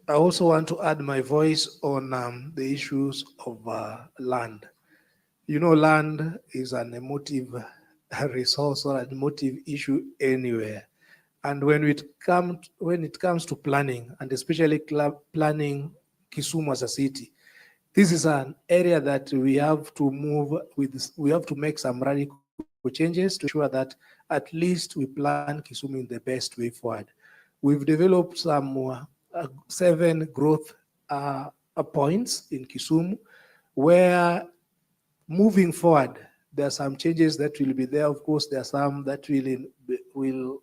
I also want to add my voice on the issues of land. You know, land is an emotive resource or an emotive issue anywhere. And when it comes to planning, and especially planning Kisumu as a city, this is an area that we have to move with. We have to make some radical changes to ensure that at least we plan Kisumu in the best way forward. We've developed some 7 growth points in Kisumu, where moving forward, there are some changes that will be there. Of course, there are some that will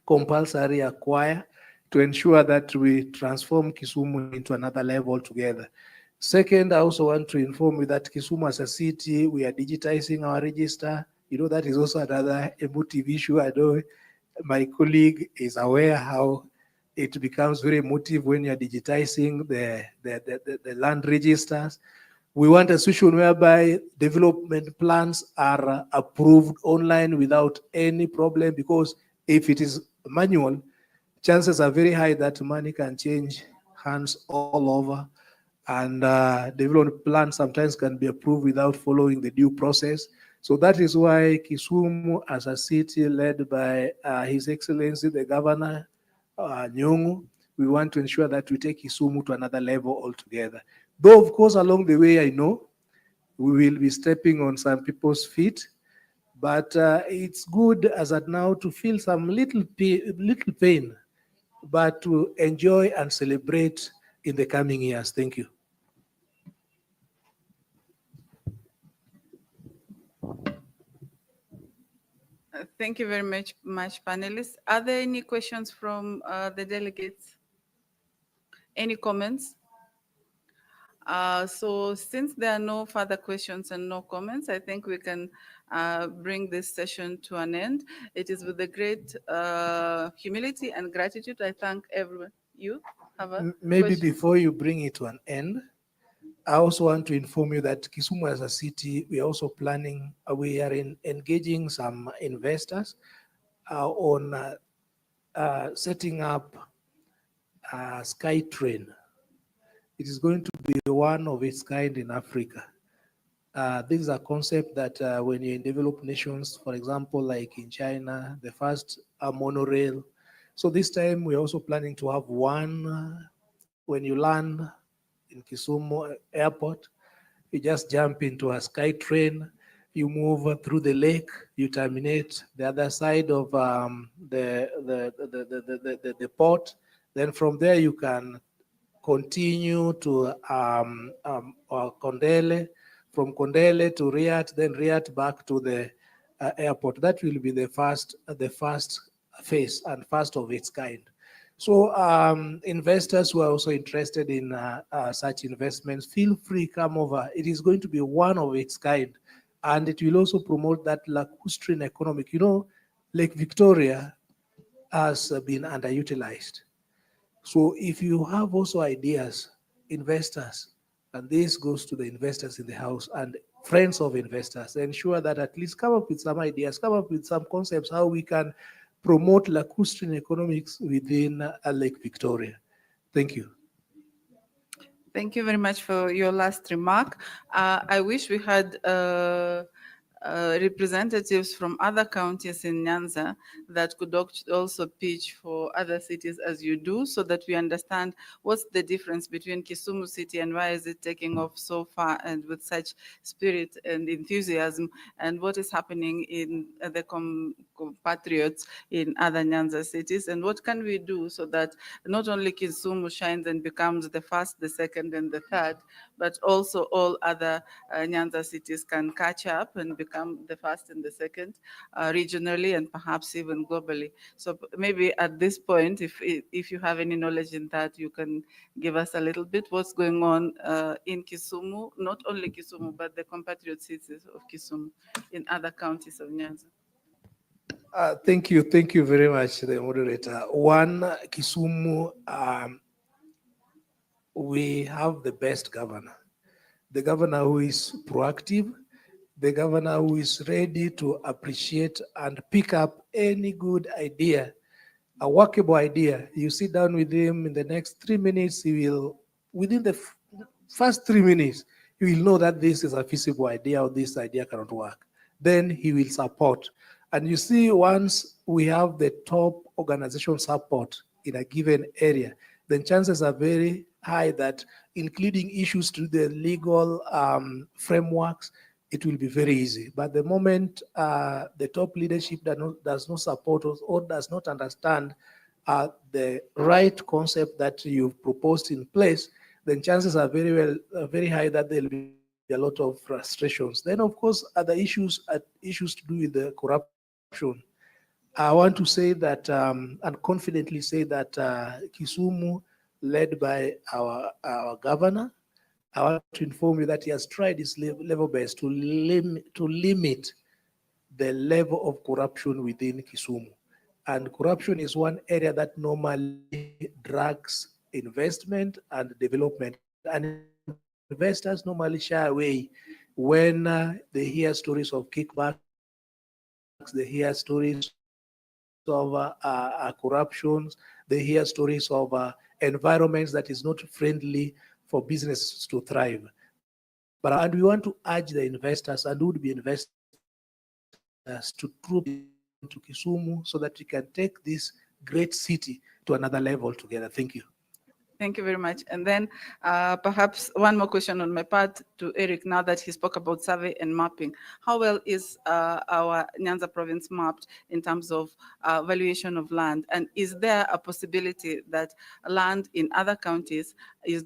compulsory acquire to ensure that we transform Kisumu into another level together. Second, I also want to inform you that Kisumu as a city, we are digitizing our register. You know, that is also another emotive issue. I know my colleague is aware how it becomes very emotive when you're digitizing the land registers. We want a solution whereby development plans are approved online without any problem, because if it is manual, chances are very high that money can change hands all over, and development plan sometimes can be approved without following the due process. So that is why Kisumu as a city led by His Excellency, the Governor, Nyong'o, we want to ensure that we take Kisumu to another level altogether. Though, of course, along the way, I know we will be stepping on some people's feet, but it's good as at now to feel some little pain, but to enjoy and celebrate in the coming years. Thank you. Thank you very much, panelists. Are there any questions from the delegates? Any comments? So since there are no further questions and no comments, I think we can bring this session to an end. It is with a great humility and gratitude I thank everyone. You have a Maybe question? before you bring it to an end, I also want to inform you that Kisumu as a city, we are also planning, we are engaging some investors on setting up a sky train. It is going to be one of its kind in Africa. This is a concept that when you're in developed nations, for example, like in China, the first monorail. So this time we're also planning to have one when you land in Kisumu airport, you just jump into a sky train, you move through the lake, you terminate the other side of the port. Then from there you can continue to Kondele, from Kondele to Riyadh, then Riyadh back to the airport. That will be the first phase and first of its kind. So investors who are also interested in such investments, feel free, come over. It is going to be one of its kind. And it will also promote that lacustrine economic. You know, Lake Victoria has been underutilized. So if you have also ideas, investors, and this goes to the investors in the house and friends of investors, ensure that at least come up with some ideas, come up with some concepts, how we can promote lacustrine economics within Lake Victoria. Thank you. Thank you very much for your last remark. I wish we had representatives from other counties in Nyanza that could also pitch for other cities as you do, so that we understand what's the difference between Kisumu city and why is it taking off so far and with such spirit and enthusiasm, and what is happening in the compatriots in other Nyanza cities, and what can we do so that not only Kisumu shines and becomes the first, the second, and the third, but also all other Nyanza cities can catch up and become the first and the second regionally and perhaps even globally. So maybe at this point, if you have any knowledge in that, you can give us a little bit what's going on in Kisumu, not only Kisumu, but the compatriot cities of Kisumu in other counties of Nyanza. Thank you very much, the moderator. One, Kisumu, we have the best governor. The governor who is proactive, the governor who is ready to appreciate and pick up any good idea, a workable idea. You sit down with him in the next 3 minutes, he will, within the first 3 minutes, he will know that this is a feasible idea or this idea cannot work. Then he will support. And you see, once we have the top organization support in a given area, then chances are very high that including issues to the legal frameworks, it will be very easy. But the moment the top leadership does not support us or does not understand the right concept that you've proposed in place, then chances are very high that there will be a lot of frustrations. Then, of course, other issues to do with the corruption. I want to say that and confidently say that Kisumu, led by our governor, I want to inform you that he has tried his level best to limit the level of corruption within Kisumu. And corruption is one area that normally drags investment and development. And investors normally shy away when they hear stories of kickbacks, they hear stories of corruptions, they hear stories of environments that is not friendly for businesses to thrive. And we want to urge the investors and would-be investors to troop into Kisumu so that we can take this great city to another level together. Thank you. Thank you very much. And then perhaps one more question on my part to Eric, now that he spoke about survey and mapping. How well is our Nyanza province mapped in terms of valuation of land? And is there a possibility that land in other counties is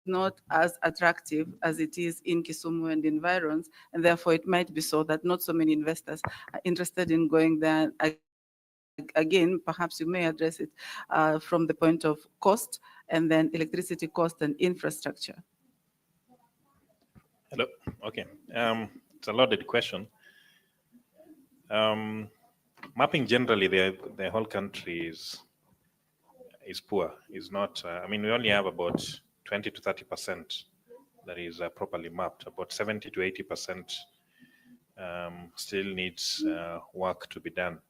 not as attractive as it is in Kisumu and environs, and therefore it might be so that not so many investors are interested in going there? Again, perhaps you may address it from the point of cost and then electricity cost and infrastructure. Hello. Okay. It's a loaded question. Mapping generally the whole country is poor. Is not. I mean, we only have about 20 to 30% that is properly mapped. About 70 to 80% still needs work to be done.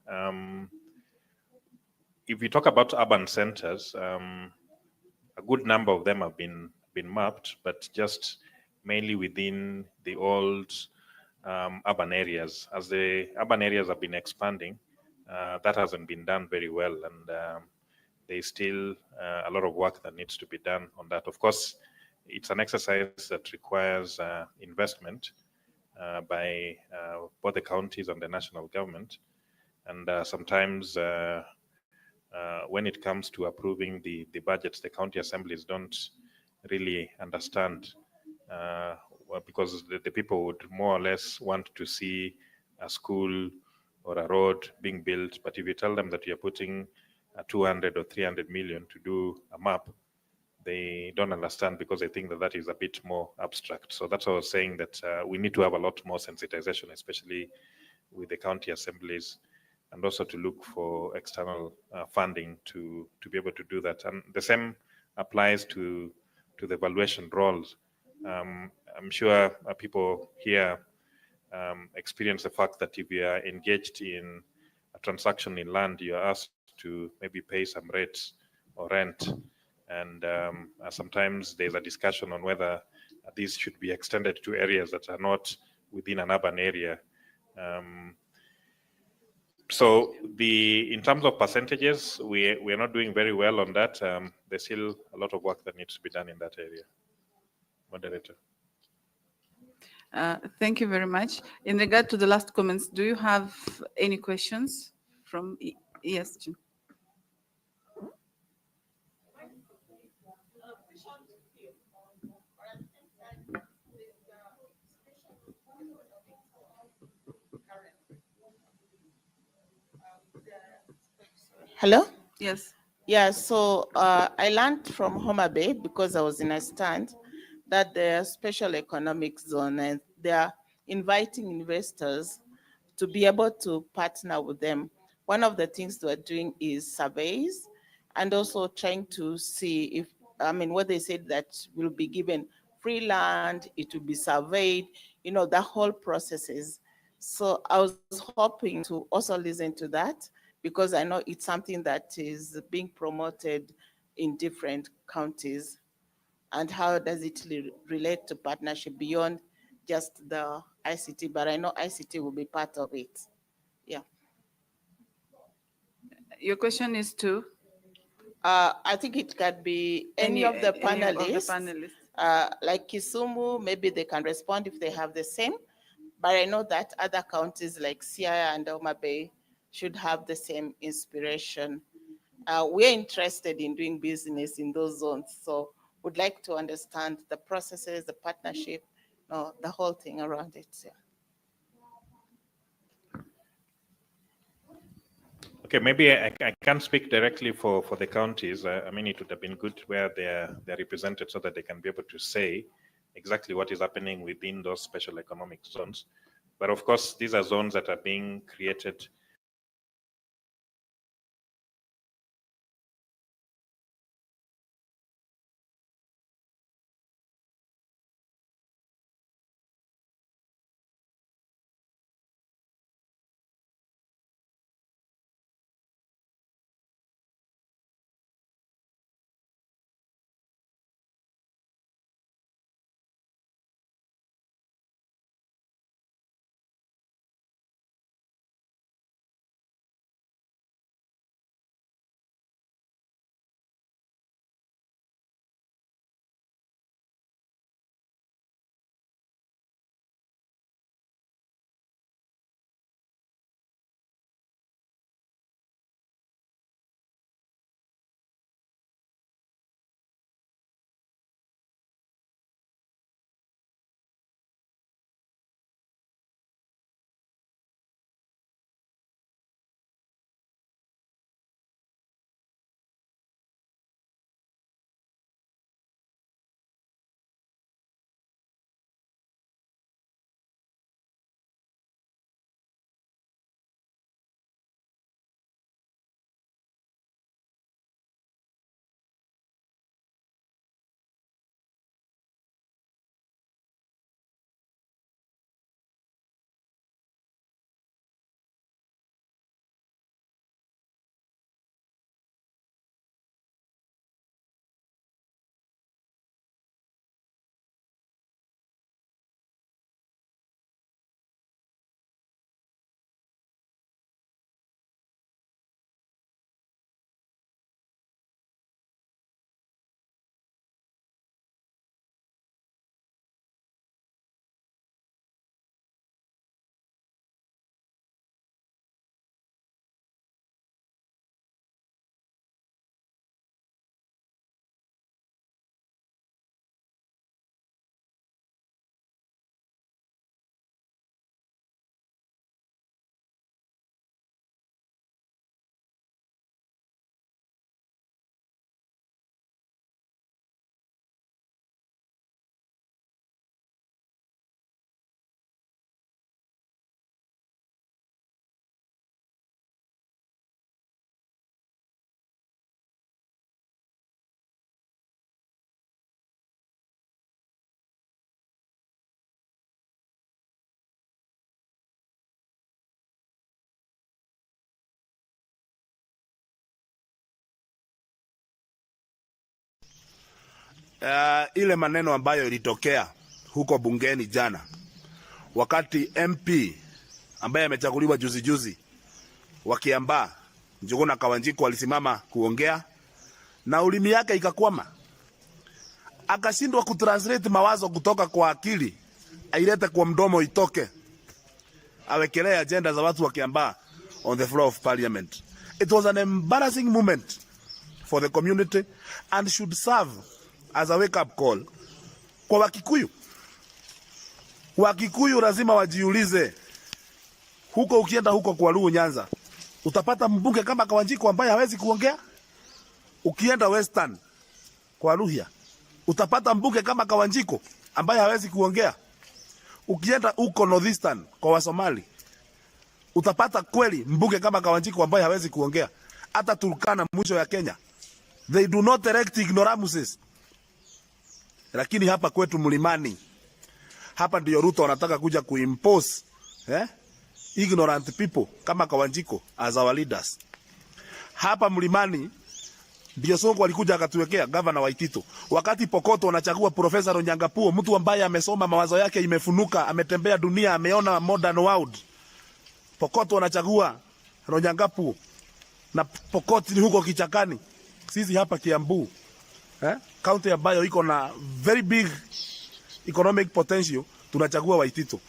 If we talk about urban centers, a good number of them have been mapped, but just mainly within the old urban areas. As the urban areas have been expanding, that hasn't been done very well, and there's still a lot of work that needs to be done on that. Of course, it's an exercise that requires investment by both the counties and the national government, and sometimes when it comes to approving the budgets, the county assemblies don't really understand because the people would more or less want to see a school or a road being built. But if you tell them that you're putting 200 or 300 million to do a map, they don't understand because they think that that is a bit more abstract. So that's why I was saying that we need to have a lot more sensitization, especially with the county assemblies, and also to look for external funding to be able to do that. And the same applies to the valuation roles. I'm sure people here experience the fact that if you are engaged in a transaction in land, you are asked to maybe pay some rates or rent. And sometimes there's a discussion on whether these should be extended to areas that are not within an urban area. So in terms of percentages, we're not doing very well on that. There's still a lot of work that needs to be done in that area. Moderator. Thank you very much. In regard to the last comments, do you have any questions from? Yes, Jim. Hello? Yes. Yeah, so I learned from Homa Bay because I was in a stand that they're special economic zone and they're inviting investors to be able to partner with them. One of the things they're doing is surveys and also trying to see if, what they said that will be given free land, it will be surveyed, the whole processes. So I was hoping to also listen to that because I know it's something that is being promoted in different counties. And how does it relate to partnership beyond just the ICT? But I know ICT will be part of it. Yeah. Your question is to? I think it can be any of the panelists. Like Kisumu, maybe they can respond if they have the same. But I know that other counties like Siaya and Homa Bay should have the same inspiration. We're interested in doing business in those zones, so would like to understand the processes, the partnership, the whole thing around it. Yeah. Okay, maybe I can't speak directly for the counties. I mean, it would have been good where they're represented so that they can be able to say exactly what is happening within those special economic zones. But of course, these are zones that are being created ile maneno ambayo ilitokea huko bungeni jana, wakati MP ambaye amechaguliwa juzi juzi wa Kiambaa Njuguna Kawanjiko alisimama kuongea na ulimi yake ikakwama, akashindwa kutranslate mawazo kutoka kwa akili ailete kwa mdomo itoke, awekelee agenda za watu wa Kiambaa on the floor of parliament. It was an embarrassing moment for the community and should serve as a wake up call kwa Wakikuyu. Wakikuyu lazima wajiulize, huko ukienda huko kwa Luo Nyanza utapata mbunge kama Kawanjiko ambaye hawezi kuongea. Ukienda Western kwa Luhya utapata mbunge kama Kawanjiko ambaye hawezi kuongea. Ukienda huko Northeastern kwa Wasomali utapata kweli mbunge kama Kawanjiko ambaye hawezi kuongea. Hata Turkana mwisho ya Kenya, they do not erect ignoramuses. Lakini hapa kwetu Mlimani, hapa ndio Ruto anataka kuja kuimpose ignorant people kama Kawanjiko as our leaders. Hapa Mlimani ndio Sonko alikuja akatuwekea governor Waitito. Wakati Pokoto anachagua Profesa Ronyangapuo, mtu ambaye amesoma, mawazo yake imefunuka, ametembea dunia, ameona modern world. Pokoto anachagua Ronyangapuo na Pokoti ni huko kichakani. Sisi hapa Kiambu, county ambayo iko na very big economic potential, tunachagua Waitito.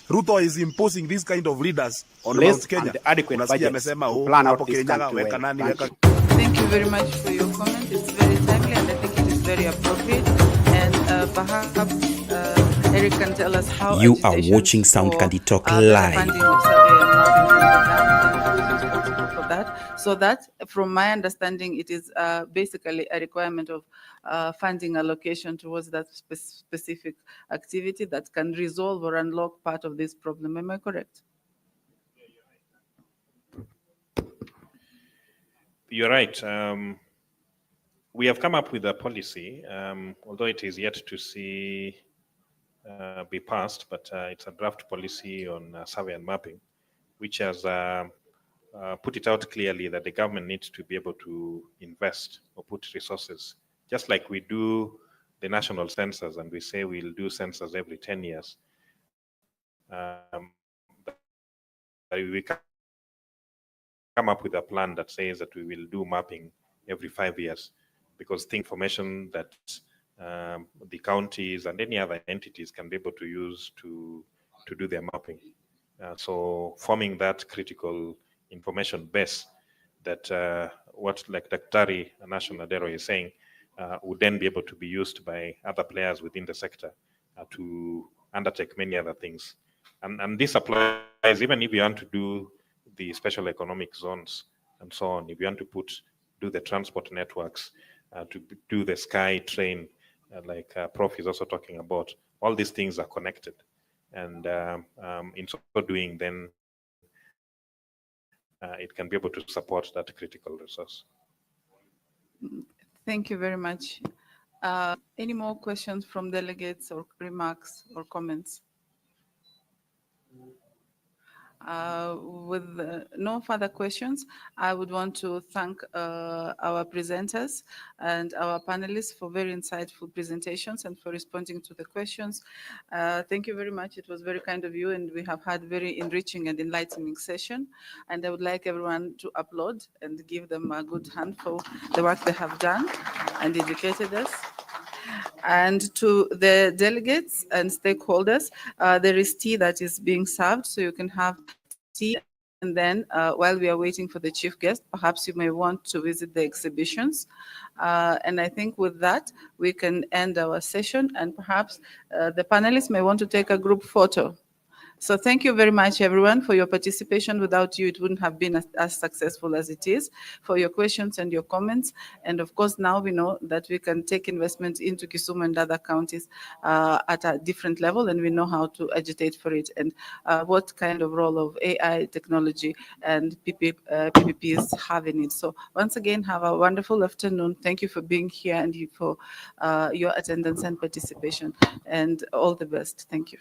Ruto is imposing this kind of leaders on Mount Kenya. Unasikia amesema hapo Kirinyaga weka nani weka. Thank you very much for your comment. It's very timely and I think it is very appropriate. And perhaps Eric can tell us how you are watching Sound Candy Talk live. For that, so that from my understanding, it is basically a requirement of funding allocation towards that specific activity that can resolve or unlock part of this problem. Am I correct? You're right. We have come up with a policy, although it is yet to see be passed, but it's a draft policy on survey and mapping, which has put it out clearly that the government needs to be able to invest or put resources, just like we do the national census, and we say we'll do census every 10 years. We come up with a plan that says that we will do mapping every 5 years, because the information that the counties and any other entities can be able to use to do their mapping. So forming that critical information base that what like Daktari National Adero is saying would then be able to be used by other players within the sector to undertake many other things. And this applies even if you want to do the special economic zones and so on. If you want to do the transport networks, to do the sky train, like Prof is also talking about, all these things are connected. And in so doing, then it can be able to support that critical resource. Thank you very much. Any more questions from delegates or remarks or comments? With no further questions, I would want to thank our presenters and our panelists for very insightful presentations and for responding to the questions. Thank you very much. It was very kind of you, and we have had very enriching and enlightening session. And I would like everyone to applaud and give them a good hand for the work they have done and educated us. And to the delegates and stakeholders, there is tea that is being served, so you can have tea. And then while we are waiting for the chief guest, perhaps you may want to visit the exhibitions. And I think with that, we can end our session, and perhaps the panelists may want to take a group photo. So thank you very much, everyone, for your participation. Without you, it wouldn't have been as successful as it is, for your questions and your comments. And of course, now we know that we can take investment into Kisumu and other counties at a different level, and we know how to agitate for it, and what kind of role of AI technology and PPPs have in it. So once again, have a wonderful afternoon. Thank you for being here and for your attendance and participation, and all the best. Thank you.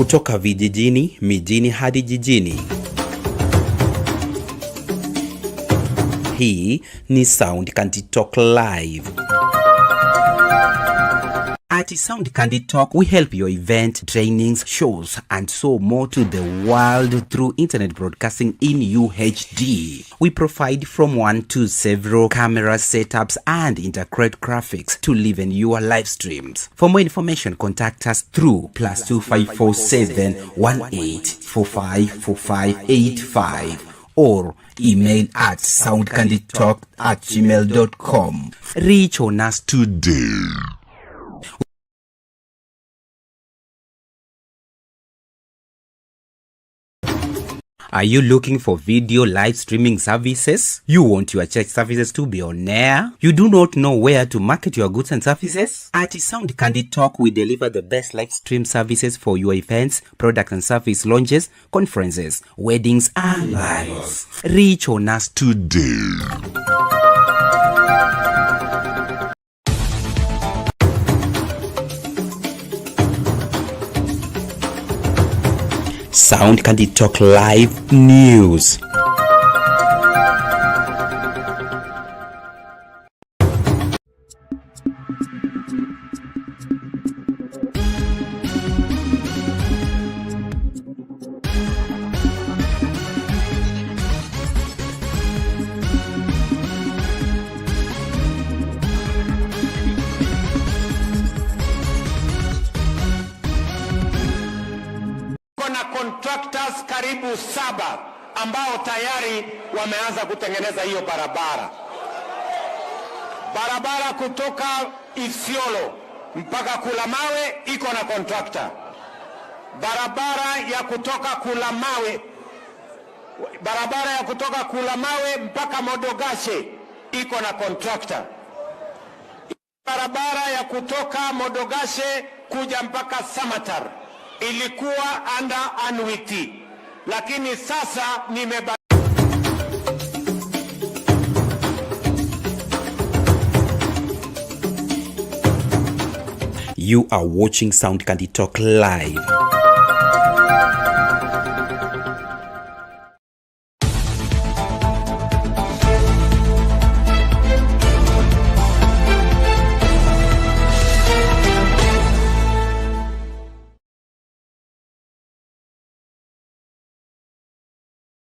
kutoka vijijini, mijini hadi jijini. Hii ni Sound Candy Talk Live. At Sound Candy Talk, we help your event, trainings, shows, and so more to the world through internet broadcasting in UHD. We provide from 1 to several camera setups and integrate graphics to live in your live streams. For more information, contact us through +2547 18454585 or email at soundcandytalk@gmail.com. Reach on us today. Are you looking for video live streaming services? You want your church services to be on air? You do not know where to market your goods and services? At Sound Candy Talk, we deliver the best live stream services for your events, product and service launches, conferences, weddings, and lives. Reach on us today. Sound Candy Talk Live News. Contractors karibu 7 ambao tayari wameanza kutengeneza hiyo barabara. Barabara kutoka Isiolo mpaka Kulamawe iko na contractor. Barabara ya kutoka Kulamawe mpaka Modogashe iko na contractor. Barabara ya kutoka Modogashe kuja mpaka Samatar ilikuwa under annuity, lakini sasa You are watching Sound Candy Talk Live.